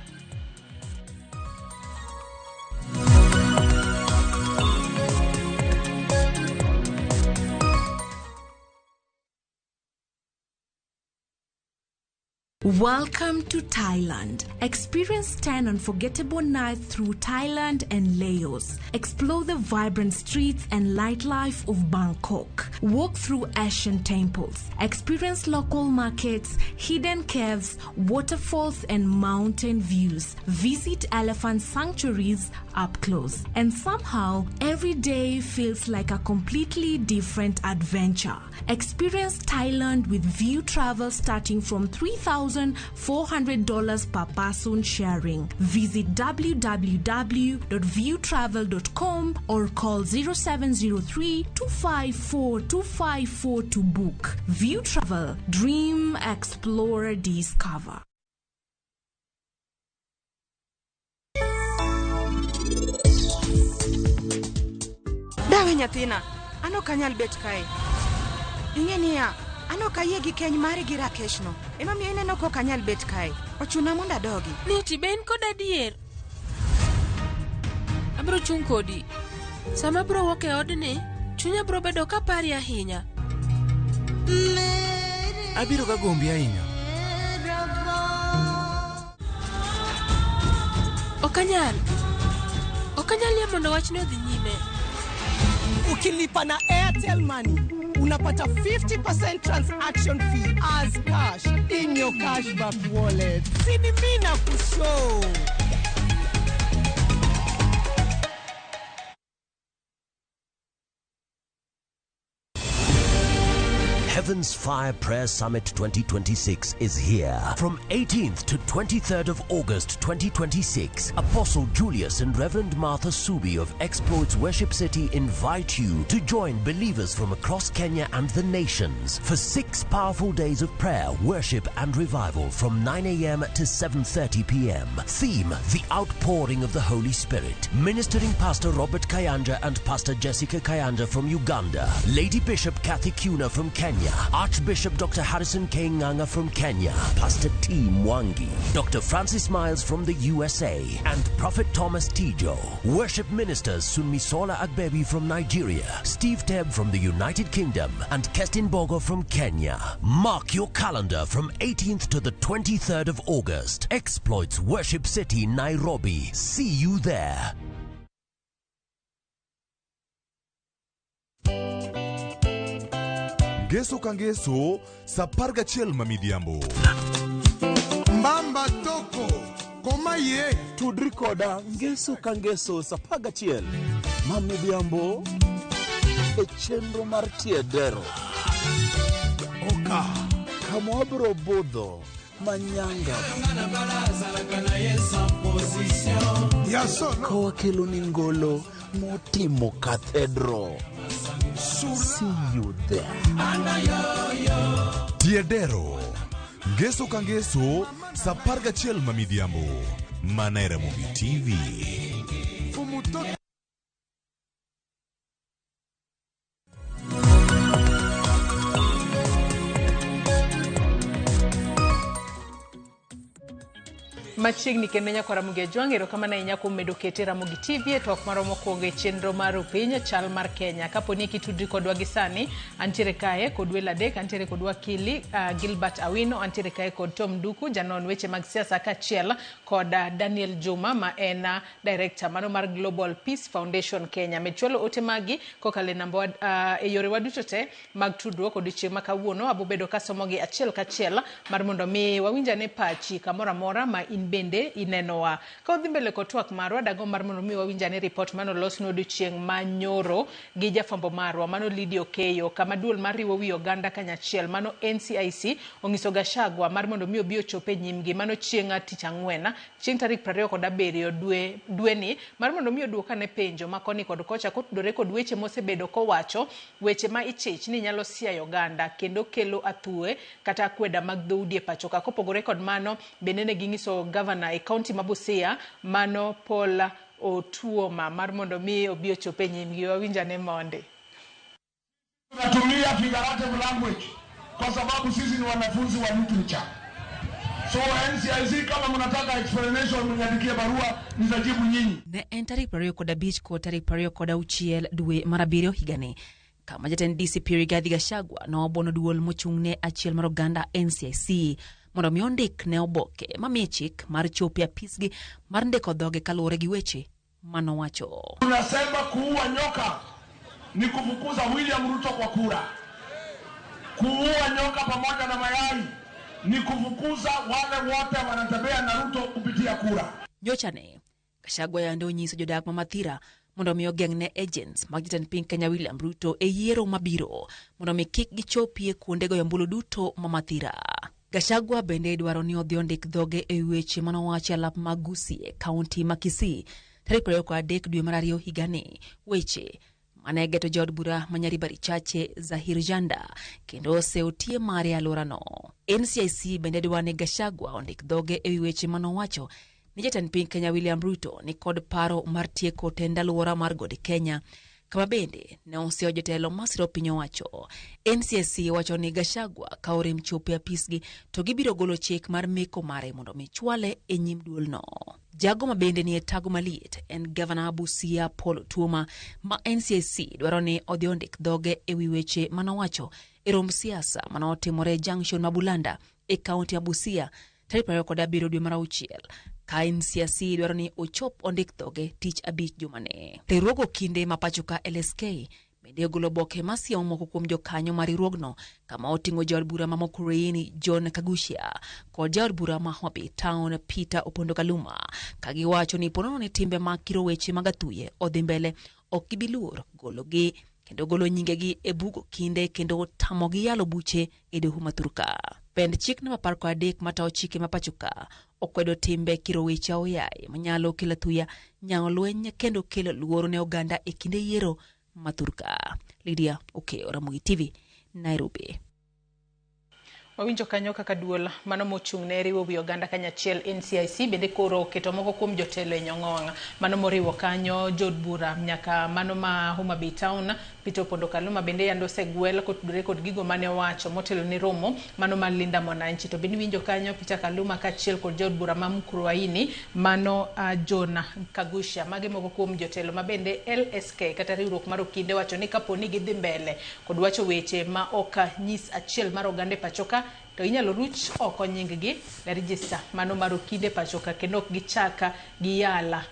Welcome to Thailand. Experience 10 unforgettable nights through Thailand and Laos. Explore the vibrant streets and nightlife of Bangkok. Walk through Asian temples. Experience local markets, hidden caves, waterfalls and mountain views. Visit elephant sanctuaries up close. And somehow, every day feels like a completely different adventure. Experience Thailand with View Travel starting from $3,400 per person sharing. Visit www.viewtravel.com or call 0703-254-254 to book. View Travel. Dream, explore, discover. Dawe nyathina, ano kanyal bet kae. Ing'eniya, ano kayie gi keny mari gi Rakeshno. Ema miyo ineno ko kanyal bet kae. Ochuna mondo adogi. Niti ben kod adier. Abro chung kodi. Sama bro wuok e odni, chunya bro bedo ka pari ahinya. Abiro ga gombi ahinya. Okanyal ya mondo wachni odhi nyime. Ukilipa na Airtel Money, unapata 50% transaction fee as cash in your cashback wallet. Sinimina kushow. Heaven's Fire Prayer Summit 2026 is here. From 18th to 23rd of August 2026, Apostle Julius and Reverend Martha Subi of Exploits Worship City invite you to join believers from across Kenya and the nations for 6 powerful days of prayer, worship and revival from 9 a.m. to 7:30 p.m. Theme: the outpouring of the Holy Spirit. Ministering Pastor Robert Kayanja and Pastor Jessica Kayanja from Uganda, Lady Bishop Kathy Kuna from Kenya, Archbishop Dr. Harrison K. Nganga from Kenya, Pastor T. Mwangi, Dr. Francis Miles from the USA, and Prophet Thomas Tijo. Worship ministers Sunmisola Agbebi from Nigeria, Steve Tebb from the United Kingdom, and Kestin Bogo from Kenya. Mark your calendar from 18th to the 23rd of August. Exploits Worship City, Nairobi. See you there. Geso kangeso saparga chel mamidhiambo. Mbamba toko koma ye Tudri koda ngeso kangeso sapaga chiel mamidhiambo e chenro mar tiedero. Oka Kamwabro budho manyanga kowa kelo ni ngolo motimo cathedral. See you there. Tiedero. Geso kangeso saparga chel mamidhiambo. Manera Movie TV. Machiegni kendo nyakwara muge jwang'ero kama na inyako medo kete Ramogi TV twak maromo kuonge chenro mar piny chal mar Kenya. Kaponi kitudri kodwa gisani antiere kae kod wela dek, antiere kod wakili Gilbert Awino, antiere kae kod Tom Nduku janon weche mag siasa kachiel kod Daniel Juma ma en director mano mar Global Peace Foundation Kenya. Mechualo ote magi kokale namba e yore waduto te mag tudruok odiochieng' ma kawuono abobedo kasomogi achiel kachiel mar mondo mi wawinjane pachi kamora mora ma bende inenowa. Ka odhi mbele kod twak marwa dago mar mondo mi wawinjane report mano losno odiochieng' manyoro gi jafambo marwa mano Lidio Keyo kama duol mar riwo wi oganda kanyachiel mano NCIC ongiso Gachagua mar mondo mi obi ochope nyimgi mano chieng' tich ang'wen chieng' tarik 27 dwe ni mar mondo mi oduokane penjo makoni kod kocha kotudore kod weche mosebedo kowacho weche ma ichich ni nyalo siayo oganda kendo kelo athue kata akweda mag dhoudi e pachoka. Kopogore kod mano bende ne gingiso Governor e county mabusia mano Paul Otuoma mar mondo mi obi ochope nyimgi. Wawinjane monde. Tunatumia figurative language kwa sababu sisi ni wanafunzi wa literature. So NCIC kama mnataka explanation mniandikie barua nitajibu nyinyi. Ne en tarik 25 kod tarik 26 dwe mar 7 higani. Kama jatend DCP Rigathi Gachagua nobono duol mochung'ne achiel mar oganda NCIC mondo mi ondik ne oboke mamiye chik mar chope apisgi mar ndiko dhoge kaluwore gi weche manowacho. Tunasema kuua nyoka ni kufukuza William Ruto kwa kura. Kuua nyoka pamoja na mayai ni kufukuza wale wote wanatembea na Ruto kupitia kura. Nyochane Gachagua yande onyiso jodak ma Mathira mondo mi ogeng'ne agents mag jatend piny Kenya William Ruto e yiero mabiro mondo mi kik gichopie kuonde goyo ombulu duto ma Mathira. Gachagua bende dwaro ni odhi ondik dhoge e weche manowacho alap mag Gusii kaunti ma Kisii tarik 23 dwe mar 2 higani. Weche mane geto jod bura manyaribari chache Zahir Janda kendo oseotie mare alorano. NCIC bende dwaro ni Gachagua ondik dhoge e weche manowacho ni jatend piny Kenya William Ruto ni kod paro mar tieko tend alwora mar gode Kenya kama bende ne oseo jotelo masiro piny owacho. NCIC wacho ni Gachagua ka orem chope apisgi to gibiro golo chik mar meko mare mondo michwale e nyim duolno. Jago ma bende ni tago maliet en Governor Busia Paul Otuoma ma NCIC dwaro ni odhi ondik dhoge e wi weche manowacho e romb siasa manotimore junction Mabulanda e kaunti ya Busia tarik 27 dwe mar 6. Ka NCIC dwaro ni ochop ondik dhoge tich abich jumane. Riwruogo kinde ma pachoka LSK bende ogolo boke masiemo moko kuom jokanyo mar riwruogno kama oting'o jaod bura ma Mokureni John Kagushia kod jaod bura ma Homabay Town Peter Opondo Kaluma ka giwacho ni ponono ni timbe mag kiro weche mag athuye odhi mbele ok gibiluor gologi kendo golo nyingegi e bugo kinde kendo tamogi yalo buche e doho mathurka. Pend chik namba 13 matawo chike mapachoka okwedo timbe kiro weche oyai manyalo kelo thuya, nyawo lweny kendo kelo luoro ne oganda e kinde yiero mathurka. Lydia Okeo, Ramogi TV, Nairobi. Wawinjo kanyo kaka duol mano mochung' ne riwo wi oganda kanyachiel NCIC bende koro keto moko kuom jotelo e nyong'ong'. Mano moriwo kanyo jod bura nyaka mano ma Homa Bay Town, Peter Opondo Kaluma bende yando segwel kotudore kod gigo mane owacho motelo ni romo mano ma Linda Mwananchi. To bende winjo kanyo Peter Kaluma kachiel kod jod bura ma Mkuruaini mano Jona Kagusha mage moko kuom jotelo ma bende LSK kata riwruok mar okinde wacho ni kapo ni gidhi mbele kod wacho weche ma oka nyis achiel mar ogande pachoka to inyalo ruch oko nying-gi e register mano mar okinde pachoka kendo ok gichaka giyala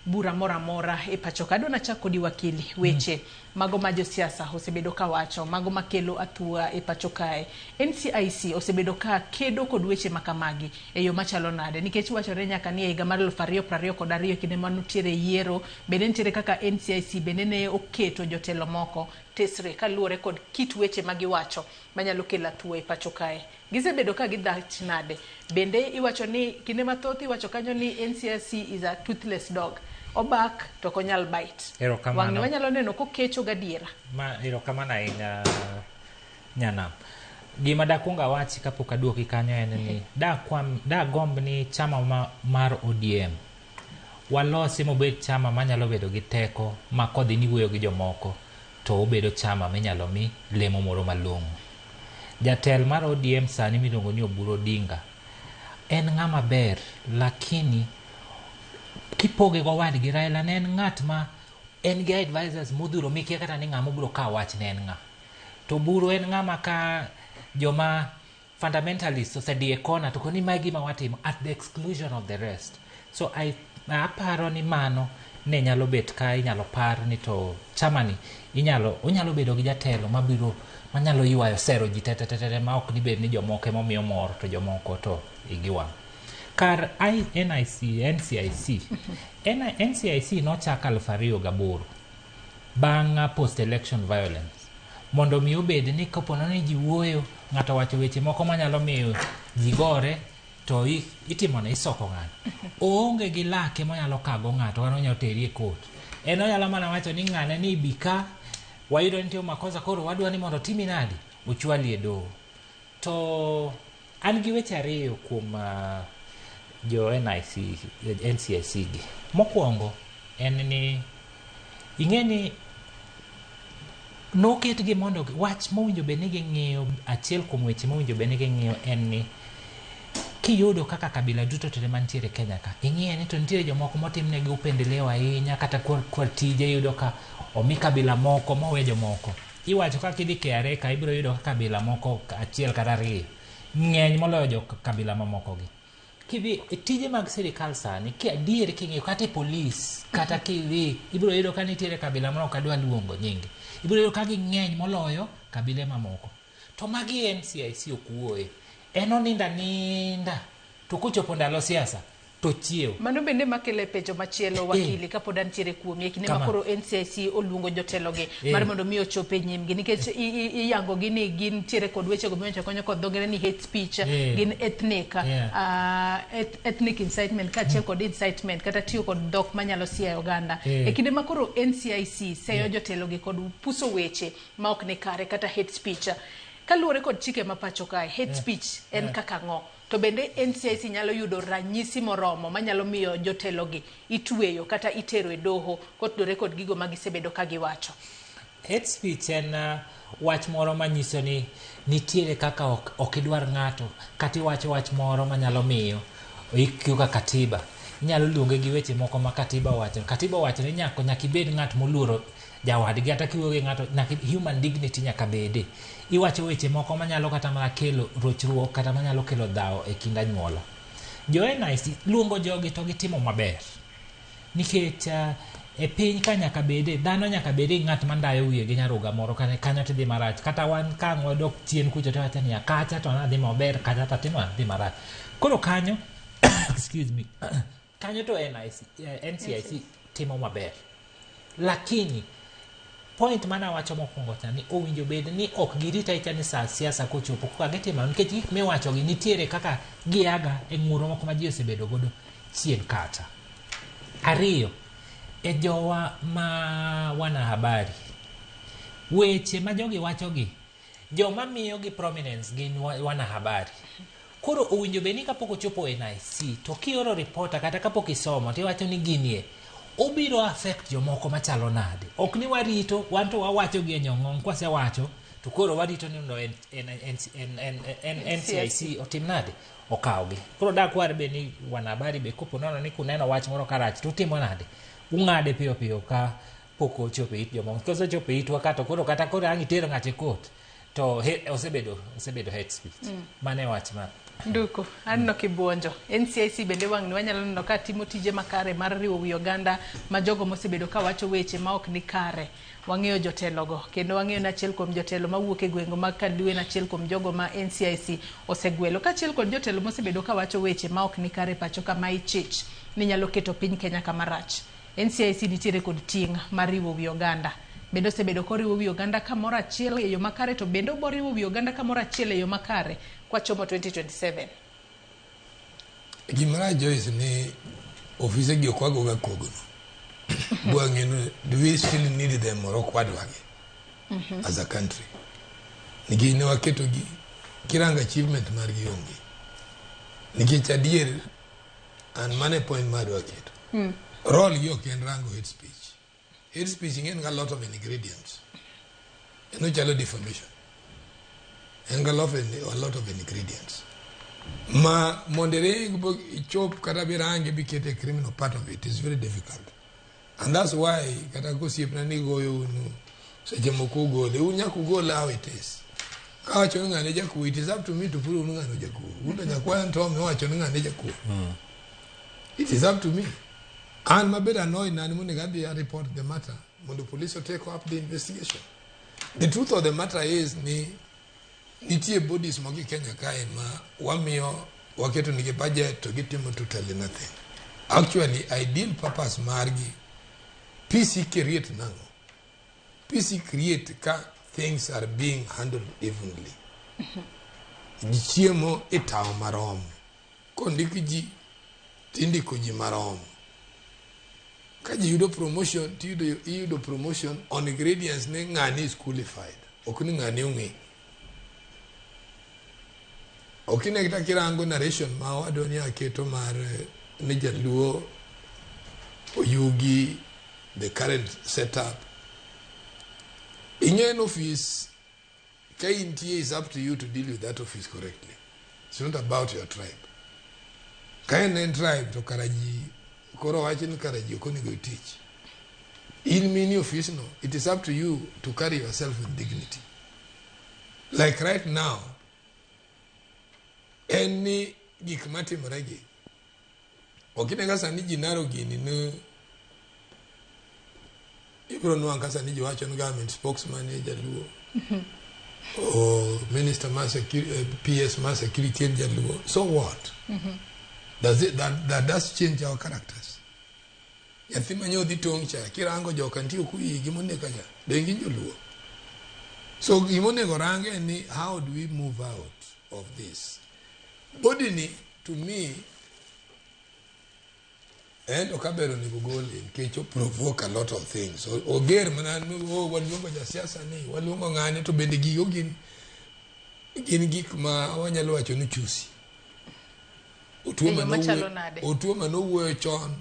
bura mora e pachoka. Adona chako di wakili weche mago ma josiasa osebedo ka wacho mago makelo atua e pachokae. NCIC osebedo ka kedo kod weche makamagi e yo machalo nade nikech wachore nyaka ni e higa mar 2022 kinde manutiere yiero bende nitiere kaka NCIC bende ne oketo jotelo moko tesre kaluwore kod kit weche magiwacho manyalo kelo atua e pachokae. Gisebedo ka gidach nade bende iwacho ni kinde mathoth iwacho kanyo ni NCIC is a toothless dog. Obak to konyal bite. Wang'ni wanyalo neno kokecho gadiera. Erokamano ahinya Nyanam. Gima dakwonga wachi kapok aduoki kanyo en ni da gomb ni chama mar ODM walosi mobed chama manyalo bedo gi teko ma kodhi ni wuoyo gi jomoko to obedo chama minyalo mi lemo moro malong'o. Jatel mar ODM sani miluongo ni Oburu Odinga en ng'ama ber, lakini kipoge go wadgi Raila ne en ng'at ma en gi advisors modhuro mikia kata ni ng'ama obiro ka wach ne en ng'a. To Oburu en ng'ama ka joma fundamentalist osedie kona to koni magi ma watimo at the exclusion of the rest. So aparo ni mano ne nyalo bet ka inyalo par ni to chamani onyalo bedo gi jatelo mabiro manyalo ywayo sero ji tete ma ok ni bed ni jomoko momiyo mor to jomoko to igiwang'. Kar NCIC nochaka 2008 bang' post election violence mondo mi obed ni kapono ni ji wuoyo ng'ato wacho weche moko manyalo miyo ji gore to itimone isoko ng'ato oonge gi lake monyalo kago ng'ato kano nyalo teri e court. En onyalo mana wacho ni ng'ane ni bika wayudo nitie makosa koro wadwa ni mondo timi nadi ochwali e doho. To an gi weche ariyo kuom jo NCIC gi. Mokwongo en ni ing'eni noketgi mondo wach mowinjo bed ni ging'iyo, achiel kuom weche mowinjo bed ni ging'iyo en ni kiyudo kaka kabila duto te mantiere Kenya ka ing'iye ni to nitiere jomoko motimnegi upendeleo ahinya kata kwar tije yudo ka omi kabila moko mowe jomoko. Iwacho kaka idhi KRA ka ibiro yudo ka kabila moko achiel kata ariyo ng'eny moloyo jo kabila mamokogi. Kidhi tije mag sirikal sani ki adier king'iyo kata polis kata kidhi ibiro yudo ka nitiere kabila moro kadwa luongo nyingi ibiro yudo ka ging'eny moloyo kabile mamoko. To magi NCIC okuoe en oninda to kochopo ndalo siasa to chiew. Mano bende makele pecho machielo wakili kapod antiere kuom kinde makoro NCIC oluongo jotelo gi mar mondo mi ochope nyimgi nikech iyango gi ni gin tiere kod weche go miwacho konyo kod dongere ni hate speech gin ethnic incitement kaachiel kod incitement kata tiyo kod dhok manyalo siayo oganda. E kinde makoro NCIC seyo jotelo gi kod puso weche ma ok ni kare kata hate speech kaluwore kod chike mapacho kae hate speech en kaka ng'o. To bende NCIC nyalo yudo ranyisi moromo manyalo miyo jotelo gi itweyo kata itero e doho kotudore kod gigo magisebedo ka giwacho. Hate speech en wach moro manyiso ni nitiere kaka ok idwar ng'ato kata iwacho wach moro manyalo miyo ikiuka katiba. Inyalo luonge gi weche moko ma katiba wacho. Katiba wacho ni nyaka ibed ng'at moluoro jawadgi kata kiwuoyo gi ng'ato human dignity nyaka bede. Iwacho weche moko manyalo kata mana kelo rochruok kata manyalo kelo dhawo e kind anyuola. Jo NIC luongo jogi to gitimo maber nikech e piny ka nyaka bede dhano nyaka bede ng'at mandayo wiye gi nyaruga moro kata kanyo tidhi marach kata wan ka ng'wadok chien kucho to wacho ni kacha to nadhi maber kacha to timo nadhi marach. Koro kanyo excuse me kanyo to NCIC timo maber, lakini point mana wacho mokwongo cha ni owinjo bed ni ok girita ita ni sa siasa kochopo kaka gitimo nikech gik miwacho gi nitiere kaka giaga e ng'uro moko ma ji osebedo godo chien kata. Ariyo, e jowa ma wana habari, weche ma jogi wacho gi, joma miyo gi prominence gin wana habari. Koro owinjo bed ni kapok ochopo NIC to kioro reporter kata kapok isomo tiwacho ni ginie obiro affect jomoko machalo nade. Ok ni warito wanto wawacho gi nyong'ong kwasewacho to koro warito ni no NCIC otim nade okawgi. Koro dakwar be ni wana habari be kopo nono ni kuneno wach moro karach to timo nade ung'ade piyo piyo ka pok ochopo it jomoko. Kosechopo itwa kata koro ang' itero ng'ate court to osebedo hate speech. Mane wach ma Nduku, anno kibuonjo. NCIC bende wang'ni wanyalo neno ka timo tije makare mar riwo wi oganda ma jogo mosebedo ka wacho weche ma ok ni kare. Wang'eyo jotelogo kendo wang'eyo na achiel kuom jotelo mawuok e gwengo mag Kaluwe na achiel kuom jogo ma NCIC osegwelo ka achiel kuom jotelo mosebedo ka wacho weche ma ok ni kare pacho kama ichich ni nyalo keto piny Kenya kama rach. NCIC nitiere kod ting' mar riwo wi oganda. Bendo osebedo koriwo wi oganda kamoro achiel e yo makare to bendo oboriwo wi oganda kamoro achiel e yo makare kwa chomo 2027. Gimara Joyce ni ofise gi okwago ga kogono. Buang'eno, do we still need them or okwadwagi as a country? Nigi ne waketo gi kiranga achievement mar gi onge. Nigi adier and mane point mar waketo. Role gi ok en rango hate speech. Hate speech ing'en ga lot of ingredients. No chalo defamation. En ga lot of ingredients. Ma mondere chop kata birange bikete criminal part of it is very difficult. And that's why kata kosiepna ni goyo unu seche moko gole unyaku gola how it is. Ka wacho ng'ane jaku, it is up to me to prove ng'ano jaku. Uno nyakwa nto me wacho ng'ane jaku. It is up to me. And my better annoyed nani mune gabi report the matter when the police will take up the investigation. The truth of the matter is nitie bodies mogi Kenya kae ma wamiyo waketo nige budget to gitimo totally nothing. Actually, ideal purpose margi PC create nango. PC create ka things are being handled evenly. Jichiemo itao marom. Kondiki ji tindiko ji marom. Kaji yudo promotion, yudo promotion on ingredients ne ngani is qualified. Okuni ngani ungi. Okine kita kirango narration ma wadoni aketo mar Nijaluo Oyugi, the current setup. In an office, KNTA is up to you to deal with that office correctly. It's not about your tribe. KNN tribe to Karaji, Koro Wachin Karaji, Okoni go teach. In many office, no, it is up to you to carry yourself with dignity. Like right now, any gikmati maragi, okine kasa niji naro gini no, ibro no ankasa niji wacho no government spokesman Jaluo, or Minister Mass Security, PS Mass Security Jaluo. So what? Does it that does change our characters? Yathima nyo di tongcha kirango joka ntiu kui gimone kaja dengi Jaluo. So gimone gorange ni how do we move out of this? Bodini to me and okabero ni gugoli kecho provoke a lot of things. Oger mananu walungo ja siasa ni walungo ngane to bende gigo gin gik ma wanyalo wacho ni chusi. Otuo mano wuoyo chon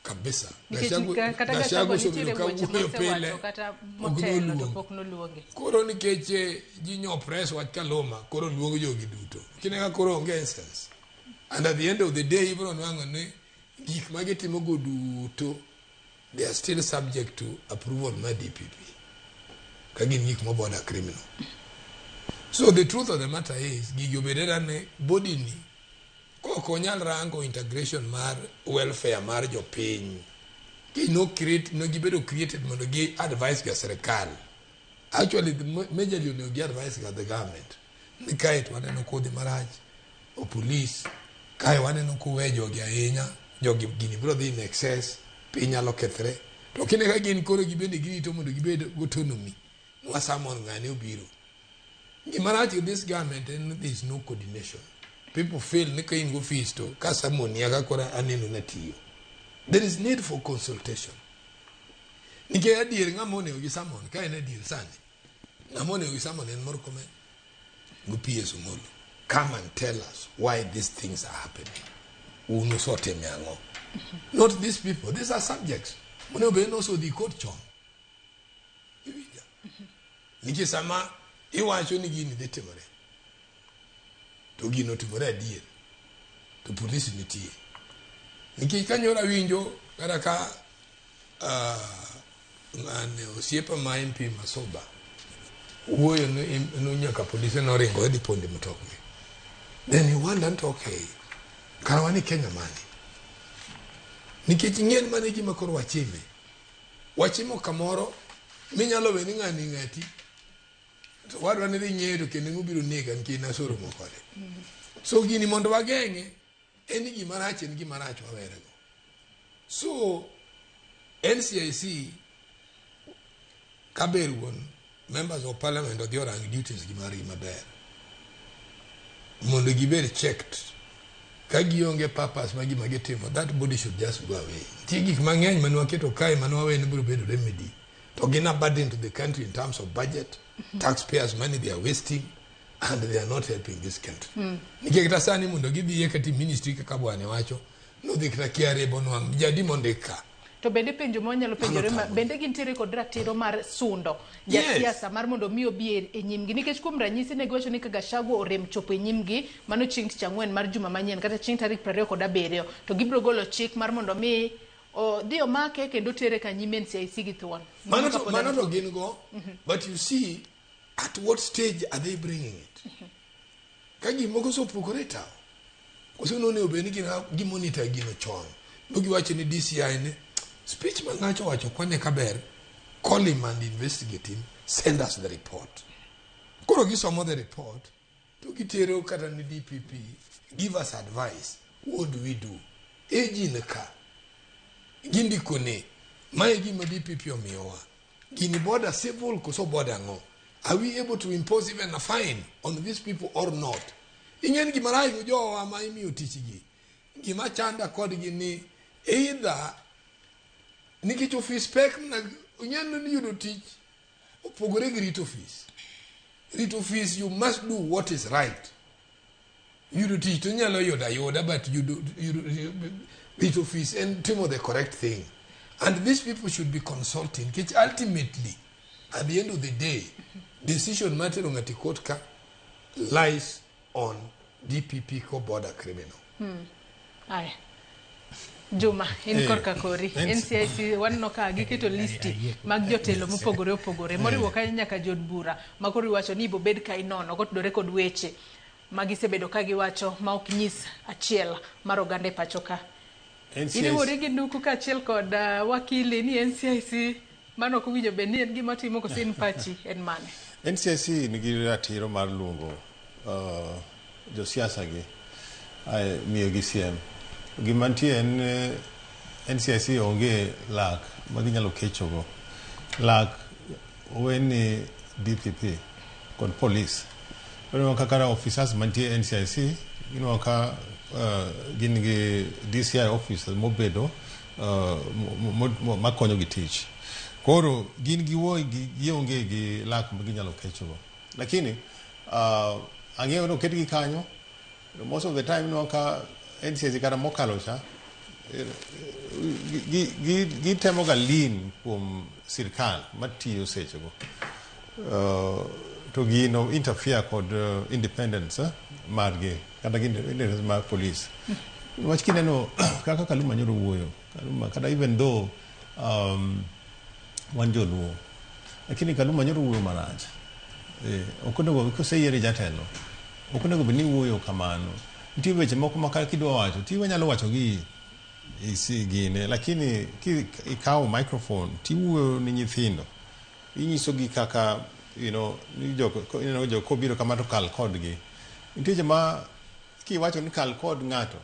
kabisa. Gashago nitire weche masewacho kata motelo to pok noluonge. Koro nikeche jinyo press wach Kaloma koro luongo jogi duto. Kineka koro onge sense. And at the end of the day ibro nwango ni gik magitimo go duto they are still subject to approval by DPP. Kagin gik mo border criminal. So the truth of the matter is gigo bedera ne body ni konyal rango integration mar welfare mar jopiny no gibedo created mondo gi advice ga serikal. Actually the majorly no gi advice ga the government ni kai to waneno kodhi maraj o police kai waneno ko wejo gi ahinya jogi gini bro dhi in excess piny nyalo kethre to kine ka gin koro gibende girito mondo gibed autonomy wa samon ngane obiro gimarach this government and there is no coordination. People feel nika in go fees to ka samon yaga kora aneno na tiyo. There is need for consultation. Nike adier ngamone ogi samon ka ene deal sani ngamone ogi samon en mor kome go PS umolo. Come and tell us why these things are happening. Uno sote miango. Not these people. These are subjects. Mune be also the court chong. Nike sama iwacho ni gini detemore. To gino timore adier. To police nitie. Nike kanyora winjo karaka ngane osiepa ma MP Masoba. Uoyo no nyaka police no ringo edi ponde mtokni. Then he wondered, okay, karawani Kenya mani. Nikech ng'en mane gima koro wachime. Wachimo kamoro, minyalo weni ng'ani ng'ati. To wadwa ni ng'eyo kendo ng'ubiro nega nkina soro mokore. So gini mondo wageng'e, en gima rach wawerego. So, NCIC, kaberwon, members of parliament of the orang duties gimari maber. Mondo gibed checked. Kagionge purpose magima getimo, that body should just go away. Tigi mang'eny manu waketo kae manu waweni biro bedo remedy. To gina burden to the country in terms of budget, taxpayers' money they are wasting, and they are not helping this country. Nikekita sani mondo gibi yekati ministry kakabwane wacho, no dhikita kiare bono jadi mondeka. To bende penjo monyalo penjore bende gintiere kod ratiro mar sundo jasiasa mar mondo mi obi e nyimgi nikech kuom ranyisi ne gwacho ni Gachagua orem chopo e nyimgi mano chieng' tich ang'wen mar juma manyien kata chieng' tarik 27 to gibiro golo chik mar mondo mi dio make kendo tere ka nyime NCIC gi thuon. Mano to gin go, but you see at what stage are they bringing it? Kagi moko so pukore tao. Koso no ne obeni gi monitor gino chon. Bugi wacho ni DCI ne speech mangacho wacho kwane kaber, call him and investigate him, send us the report. Koro gisomo the report, to gitero kata ni DPP, give us advice. What do we do? Eji neka. Gindi kone, mae gima DPP omiyowa. Gini border civil koso border ngo. Are we able to impose even a fine on these people or not? Ingen gimarai ujo wa maimi utichigi. Gima chanda kodi gini, either nikech office pek na unyano ni yudo tich opogore gi rito office. Rito office, you must do what is right. Yudo tich to nyalo yoda but you rito office and timo the correct thing. And these people should be consulting which ultimately at the end of the day decision matter on ngati court ka lies on DPP ko border criminal. Aye. Juma, in korka kori, NCIC wanno ka giketo listi mag jotelo mopogore opogore. Moriwo ka nyaka jod bura, makori wacho ni bo bed ka inono kotudore kod weche magisebedo ka giwacho ma ok nyis achiel mar oganda pacho ka. Iriwore gi Nduku ka achiel kod wakili ni NCIC mano ko winjo bed ni en gima timo kosin pachi en mane. NCIC nigi ratiro mar luongo josiasa gi miyo gi siem. Gimantie en NCIC onge lak maginyalo kechogo. Lak weni DPP kod police. Weno kakara officers mantie NCIC, ka gin gi DCI officers mobedo makonyo gi tich. Koro gin gionge gi lak maginyalo kechogo. Lakini ang'eyo no ketgi kanyo most of the time ka NCIC kata mokalo cha gitemo ga lean kuom sirkal matiyo sechego to gino interfere kod independence margi kata independence mar police. Wach kineno kaka Kaluma nyoro wuoyo kata even though wan joluo lakini Kaluma nyoro wuoyo marach okonego koseyiere jatelo okonego beni wuoyo kamano. Nitie weche moko makal kidwa wacho tiwe nyalo wacho gi isi gine lakini ikawo microphone tiwuoyo ni nyithindo inyiso gi kaka ni joko biro kama to kal kod gi. Nitie ma kiwacho ni kal kod ng'ato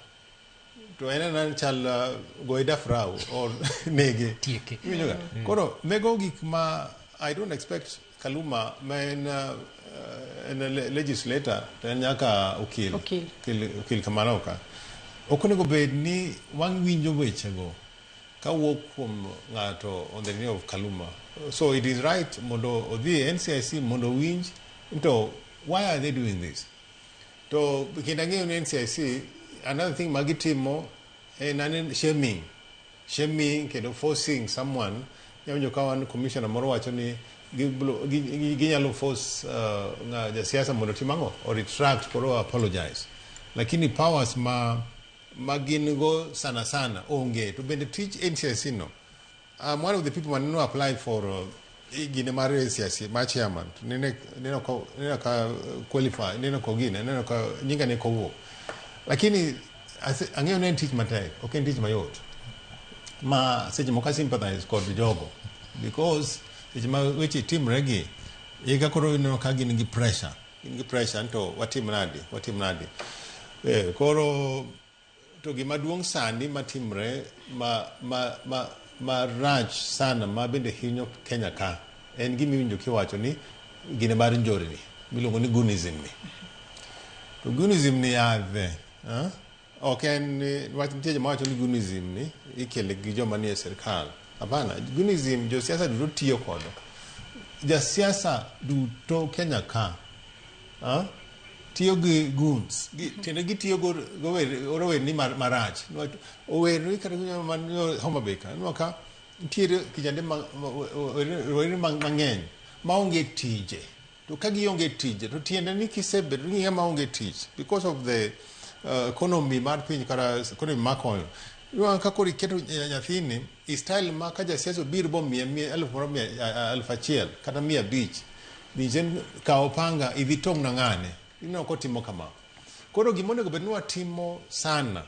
to ena chal goida frau or nege tieke koro mego gik ma I don't expect Kaluma men en legislator to nyaka okil Kamanoka okonego bed ni wang winjo wechego ka wuok kuom ng'ato on the name of Kaluma. So it is right mondo odhi NCIC mondo winj into why are they doing this. To kinda ng'eyo ni NCIC another thing magitimo en shaming kendo forcing someone nyawinjo ka wan commissioner moro wacho ni ginyalo force jasiasa mondo timango or retract or apologize, lakini powers magin go sana onge to bende teach NCIC no. I'm one of the people who applied for gine mar NCIC ma chairman neno ka qualify neno ko gine neno ka nyinga ne ko wo, lakini ang'eyo ne teach matek okay teach mayot ma seche moko sympathize kod jogo because seche ma weche timre gi iga koro ino ka gin gi pressure to watim nadi koro to gima duong' sani matimre ma rach sana ma bende hinyo Kenya ka en gima iwinjo kiwacho ni gine bar njore ni miluongo ni gunism ni. To gunism ni yadhe ok en nitie joma wacho ni gunism ni ikele gi joma nie serikal. Hapana, gunism josiasa duto tiyo kodo. Jasiasa duto Kenya ka tiyo gi guns tende gitiyo go rower ni marach ower ni kata man Homa Bay ka no ka tiere kijande mang'eny maonge tije, to ka gionge tije to tiende ni kisebedo ni maonge tich because of the economy mar piny kara economy makonyo no ka kori keto nyathini style ma ka jasiasa biro bom 1,000 kata 500 dijen ka opanga idhi tong' na ng'ane ino ko timo kama. Koro gimonego bed ni watimo sana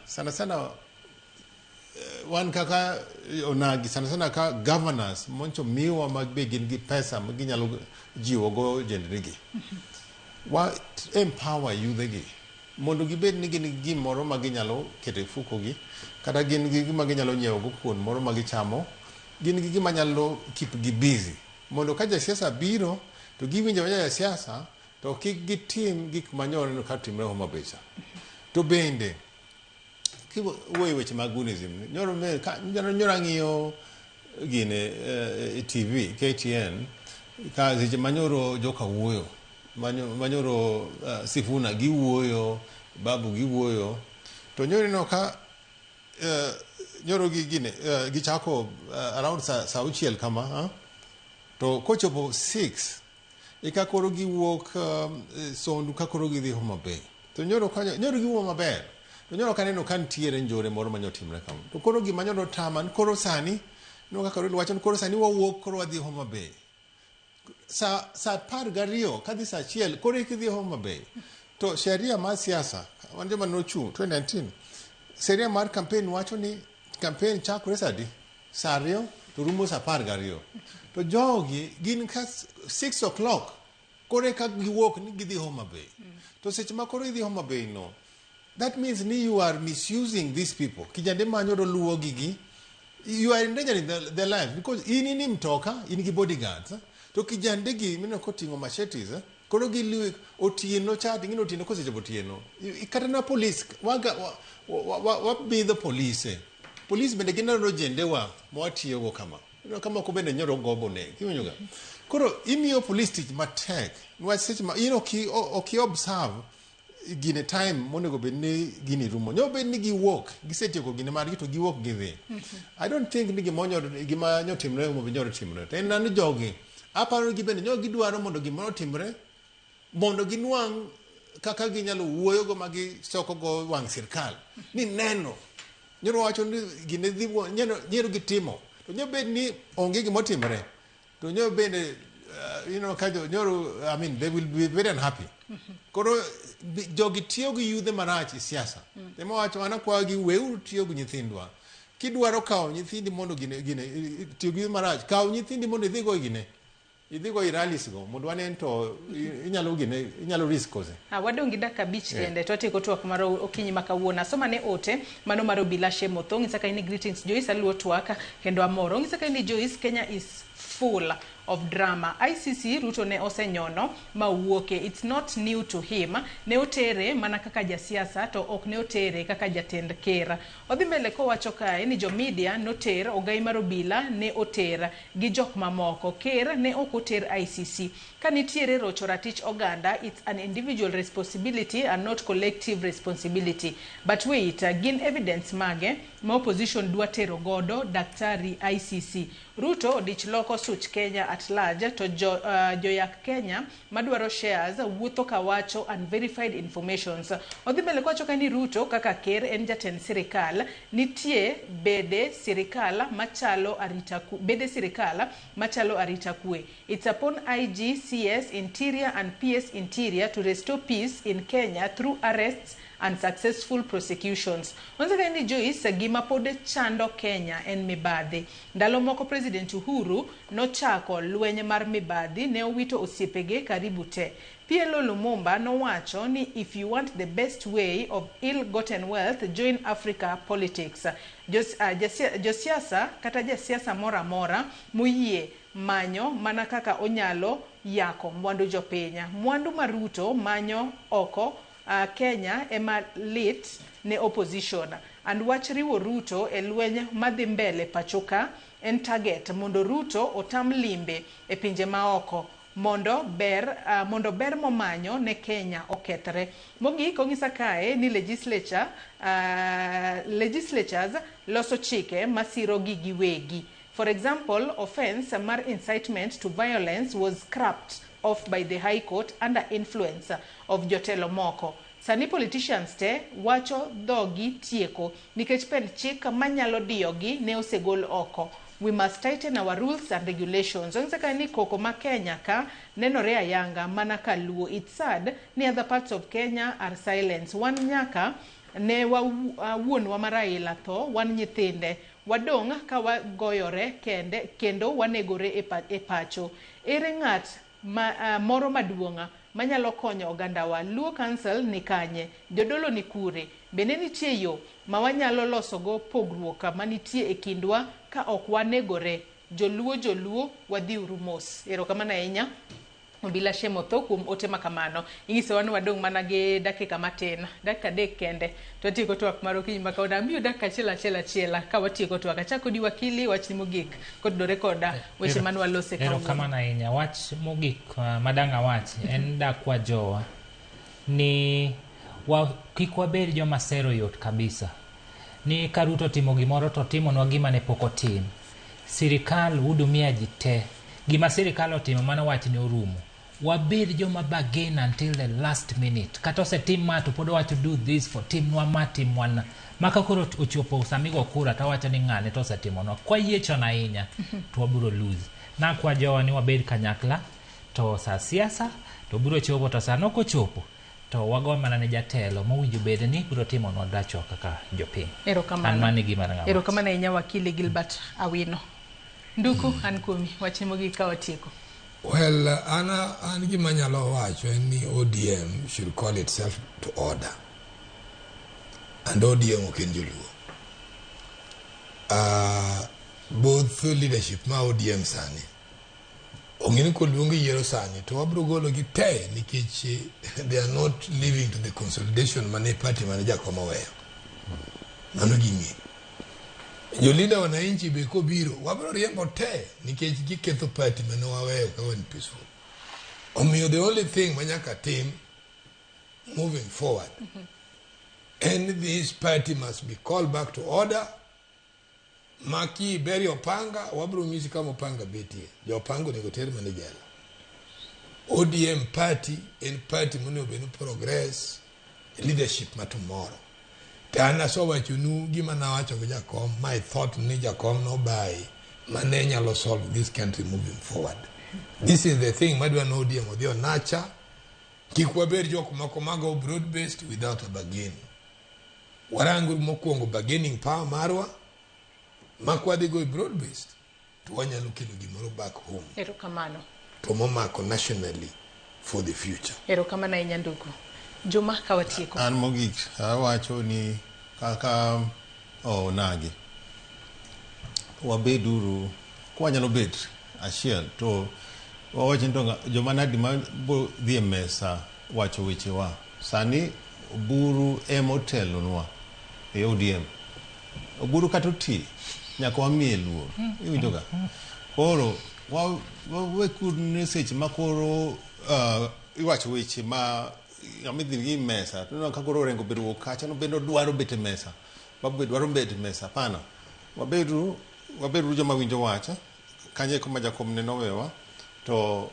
wan kaka onagi sana ka governors moncho miwa mag begin gi pesa ma ginyalo jiwo go jendrigi wa empower youth gi mondo gibed ni gin gimoro ma ginyalo kete fuko gi kata gin gi gima ginyalo nyiewo go kuon moro ma gichamo, gin gi gima nyalo keep gi busy mondo ka jasiasa biro to giwinjo jasiasa to kik gitim gik manyono no katimre Homa Bay to bende kiwoyo weche mag gunism nyoro me nyoro ng'iyo gine TV KTN ka seche manyoro joka wuoyo manyoro Sifuna giwuoyo Babu giwuoyo to nyoro no ka nyoro gi gine gichako around saa 6 kama to kochopo 6 ika koro giwuok Sondu ka koro gidhi Homa Bay to nyoro giwuo maber to nyoro kaneno kan tiere njore moro manyotimre kama to koro gima nyoro taman koro sani no ka koro wacho koro sani wawuok koro wadhi Homa Bay sa 12 kadhi saa 1 koro ikidhi Homa Bay to sheria mar siasa wan joma nochung 2019 sheria mar campaign wacho ni campaign chakore saa 2 to rumo saa 12 to jogi gin ka 6 o'clock kore ka giwuok ni gidhi Homa Bay to seche ma koro idhi Homa Bay no that means ni you are misusing these people kijande manyoro luwo gigi you are endangering their life because ini mtoka in gi bodyguards to kijande gi mino kotingo machetes koro gi otieno chatting ino otieno koseche botieno kata na police what be the police bende ginano jendewa mwatiyo go kama kama ko bende nyoro gobo ne kiwinyoga koro imiyo police tich matek nwa seche ma ki observe gine time monego bedni gini rumo nyo bedni gi walk gisetieko gine mar to gi walk give I don't think ni gima nyotimre mo binyoro timre to en nan jogi aparo gi bende nyo gidwaro mondo gimoro timre mondo ginwang kaka ginyalo wuoyo go magi soko go wang sirkal ni neno nyoro wacho ni gine dhi nyero gitimo to nyo bedni onge gimo timre to nyo bende kajo nyoro I mean they will be very unhappy koro jogi tiyo gi yudhe marach siasa ema wacho ana kwa gi weuru tiyo gi nyithindwa kidwaro kawo nyithindi mondo gine tiyo gi marach kawo nyithindi mondo idhi go gine idhi go iralis go mondo wane to inyalo risk kose. Wadongi dakika 5 kende to atieko twak mar okinyi makawuono. Asoma ne ote mano mar obila Shemotho ng'isa ka ni greetings Joyce aluo twaka kendo amoro ng'isa ka ni Joyce Kenya is full of drama. ICC Ruto ne osenyono mawuoke. It's not new to him. Ne otere mana kaka jasiasa to ok ne otere kaka jatend ker. Odhi mbele kowacho kae ni jo media noter ogai mar obila ne oter gi jok mamoko. Ker ne ok oter ICC. Ka nitiere rocho ratich oganda, it's an individual responsibility and not collective responsibility. But wait, gin evidence mage ma opposition dwa tero godo daktari ICC. Ruto odich loko such Kenya at large to joyak Kenya madwaro shares wuotho kawacho unverified informations. Odhi mbele kwacho kani Ruto kaka ker en jatend sirikal nitie bede sirikal machalo arita kwe. It's upon IG, CS Interior and PS Interior to restore peace in Kenya through arrests and successful prosecutions. Once kani Joyce gima pode chando Kenya en mibadhi. Ndalo moko President Uhuru nochako lwenye mar mibadhi ne owito osiepege karibu te. PLO Lumumba nowacho ni if you want the best way of ill-gotten wealth, join Africa politics. Josiasa kata jasiasa mora muyie manyo mana kaka onyalo yako mwandu jopenya. Mwandu maruto manyo oko Kenya ema lit ne opposition. And wach riwo Ruto e lweny madhi mbele pachoka en target mondo Ruto otam limbe e pinje maoko mondo ber momanyo ne Kenya okethre. Mogik ong'isa kae ni legislatures loso chike masiro gi giwegi. For example, offense mar incitement to violence was scrapped off by the High Court under influence of jotelo moko. Sani politicians te wacho dhogi tieko nikech pen chik manyalo diyogi ne osegol oko. We must tighten our rules and regulations. Ong'isa ni koko ma Kenya ka nenore ayanga mana ka luo. It's sad ni other parts of Kenya are silent. Wan nyaka ne wuonwa maraila tho, wan nyithinde. Wadong' ka wagoyore kendo wanegore e pacho. Ere ng'at moro maduong'a manyalo konyo ogandawa. Luo Council ni kanye, jodolo ni kure. Bende nitie yo ma wanyalo losogo pogruok manitie e kindwa ka ok wanegore. Joluo wadhiuru mos. Erokamano ahinya obila Shemotho kuom ote makamano. Ing'isowa ni wadong' mana gi dakika matin, dakika 3 kende to atieko twak mar okinyi makawuono. Amiyo dakika achiel ka watieko twak. Achako di wakili wachni mogik kodore koda weche man walose kawuono. Erokamano ahinya. Wach mogik madang' awach en dakwa jowa ni kik wabed joma sero yot kabisa. Ni ka Ruto timo gimoro to timonwa gima ne pok otim. Sirikal hudumia ji te. Gima sirikal otimo mana wach ni orumo. Wabed joma bargain until the last minute. Kata osetim ma to pod wacho do this for timnwa ma timwana. Maka koro ochopo samigo kura to wacho ni ng'ane to osetimonwa. Kwa yie chon ahinya to wabiro lose. Na kwa jowa ni wabed kanyakla to sa siasa to biro chopo to sa noko chopo. To wago mana ne jatelo mowinjo bed ni biro timonwa dacho kaka jopiny. Erokamano ahinya wakili Gilbert Awino. Nduku an kuomi wachni mogik ka watieko. Well, an gima nyalo wacho en ni ODM should call itself to order. And ODM ok en joluo. Both leadership ma ODM sani ong'eni koluongo yiero sani to wabiro golo gi te nikech they are not living to the consolidation mane party mane jakom oweyo. Mano ging'e. Jolinda wananchi be kobiro wabiro riembo te nikech giketho party mane waweyo ka wan peaceful. Omiyo the only thing manyaka tim moving forward and this party must be called back to order. Maki beri opanga wabiro nyisi kama opanga betie. Jopango nego ter mane jela. ODM party en party mane obeno progress leadership ma tomorrow. Tana so wachunu gima na wacho gi jakom, my thought ni jakom no buy mane nyalo solve this country moving forward. This is the thing madwa no ODM odio nacha kikwaber jok moko mago broad based without a bargain. Warangu mokuongo bargaining power marwa makwa de go broad based to wanyalo kelo gimoro back home. Erokamano. to momako nationally for the future. Erokamano ahinya Nduku. Juma kawatieko. An mogik awacho ni kaka onagi wabeduru kwanyalo bet achiel to wawacho ntonga joma nadi ma bo dhi mesa wacho weche wa sani buru emotelonwa e ODM oburu katoti nyaka wamiye luor iwinjoga koro wawekud ni seche makoro iwacho weche ma amidhi gi mesa to kakoro rengo bedo kacha no bendo dwaro bet mesa babu dwaro bet mesa pana wabedu joma winjo wacha kanye kuma jakom ne nowewa to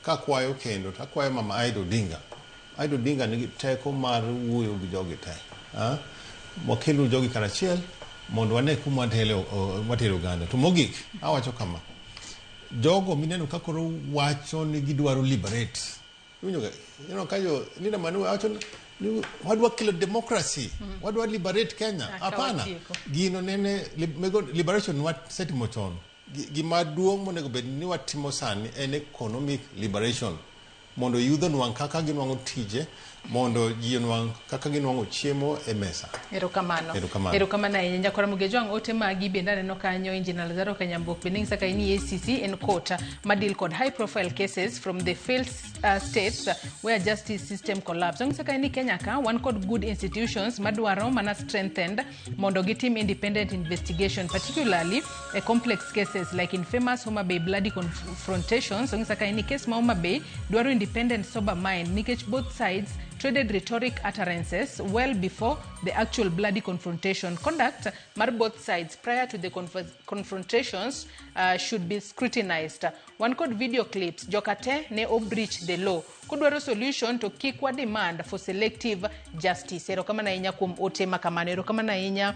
kakwayo kendo takwayo mama Aido Dinga nigi teko mar wuoyo gi jogi te mokelo jogi karachiel mondo wane kuma watero Uganda to mogik awacho kama jogo mineno kakoro wacho ni gidwaro liberate kayo nina manu wacho ni wadwa kilo democracy wadwa liberate Kenya hapana gino nene liberation what setimo chon gima duong' monego bed ni watimo sani en economic liberation mondo yudho nwang' kaka ginwang'o tije mondo ji nwang' kaka ginwang'o chiemo e mesa. Erokamano ahinya nyakora Mugejwang' ote magi bende aneno kanyo Engineer Lazaro Kanyambok bende ng'isa ka ini ACC en court madil kod high profile cases from the failed states where justice system collapsed. Ng'isa ka ini Kenya ka one kod good institutions madwaro mana strengthened mondo gitim independent investigation particularly complex cases like infamous Homa Bay bloody confrontations. Ng'isa ka ini case ma Homa Bay dwaro independent sober mind nikech both sides traded rhetoric utterances well before the actual bloody confrontation. Conduct mar both sides prior to the confrontations should be scrutinized. One code video clips jokate ne breach the law. Kudwaro solution to kikwa demand for selective justice. Erokamano ahinya kuom ote makamano. Erokamano ahinya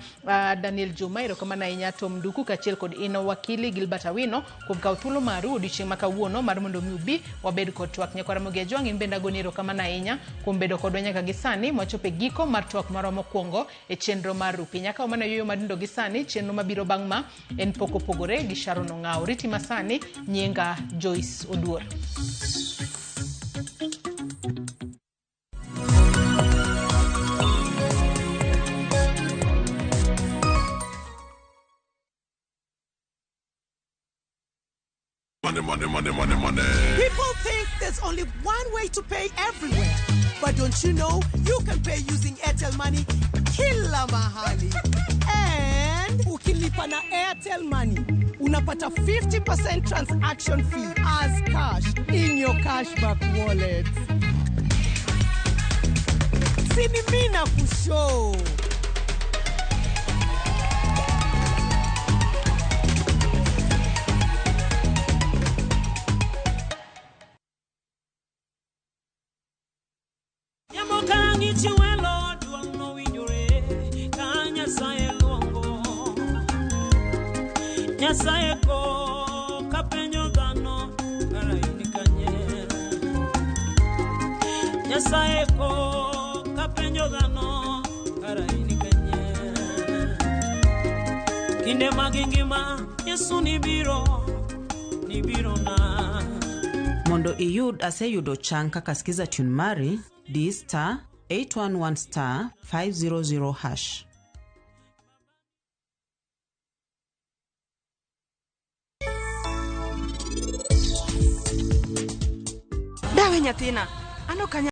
Daniel Juma, erokamano ahinya Tom Nduku kachiel kod ino wakili Gilbert Awino kuom kawo thuolo maru odiochieng' ma kawuono mar mondo mi ubi wabed kod twak. Nyakora Mugejwang' in bende agoni erokamano ahinya kuom bedo kodwa nyaka gi sani mwachope giko mar twak marwa mokwongo e chenro mar Rupi. Nyaka omana yoyo madindo gi sani chenro mabiro bang' ma en pok opogore gi Sharon Ong'aw. Riti masani nyenga Joyce Oduor. Money. People think there's only one way to pay everywhere. But don't you know you can pay using Airtel Money kila mahali. And ukilipa na Airtel Money, unapata 50% transaction fee as cash in your cashback wallet. Sinimina kushow. Nyasayeko kapenyo dhano karaini kanye Nyasayeko kapenyo dhano karaini kanye Kinde magingima Yesu nibiro na Mondo iyud aseyudo chang kaka skiza tune mari D star 811 star 500 hash. Dawe nyathina, ano kanya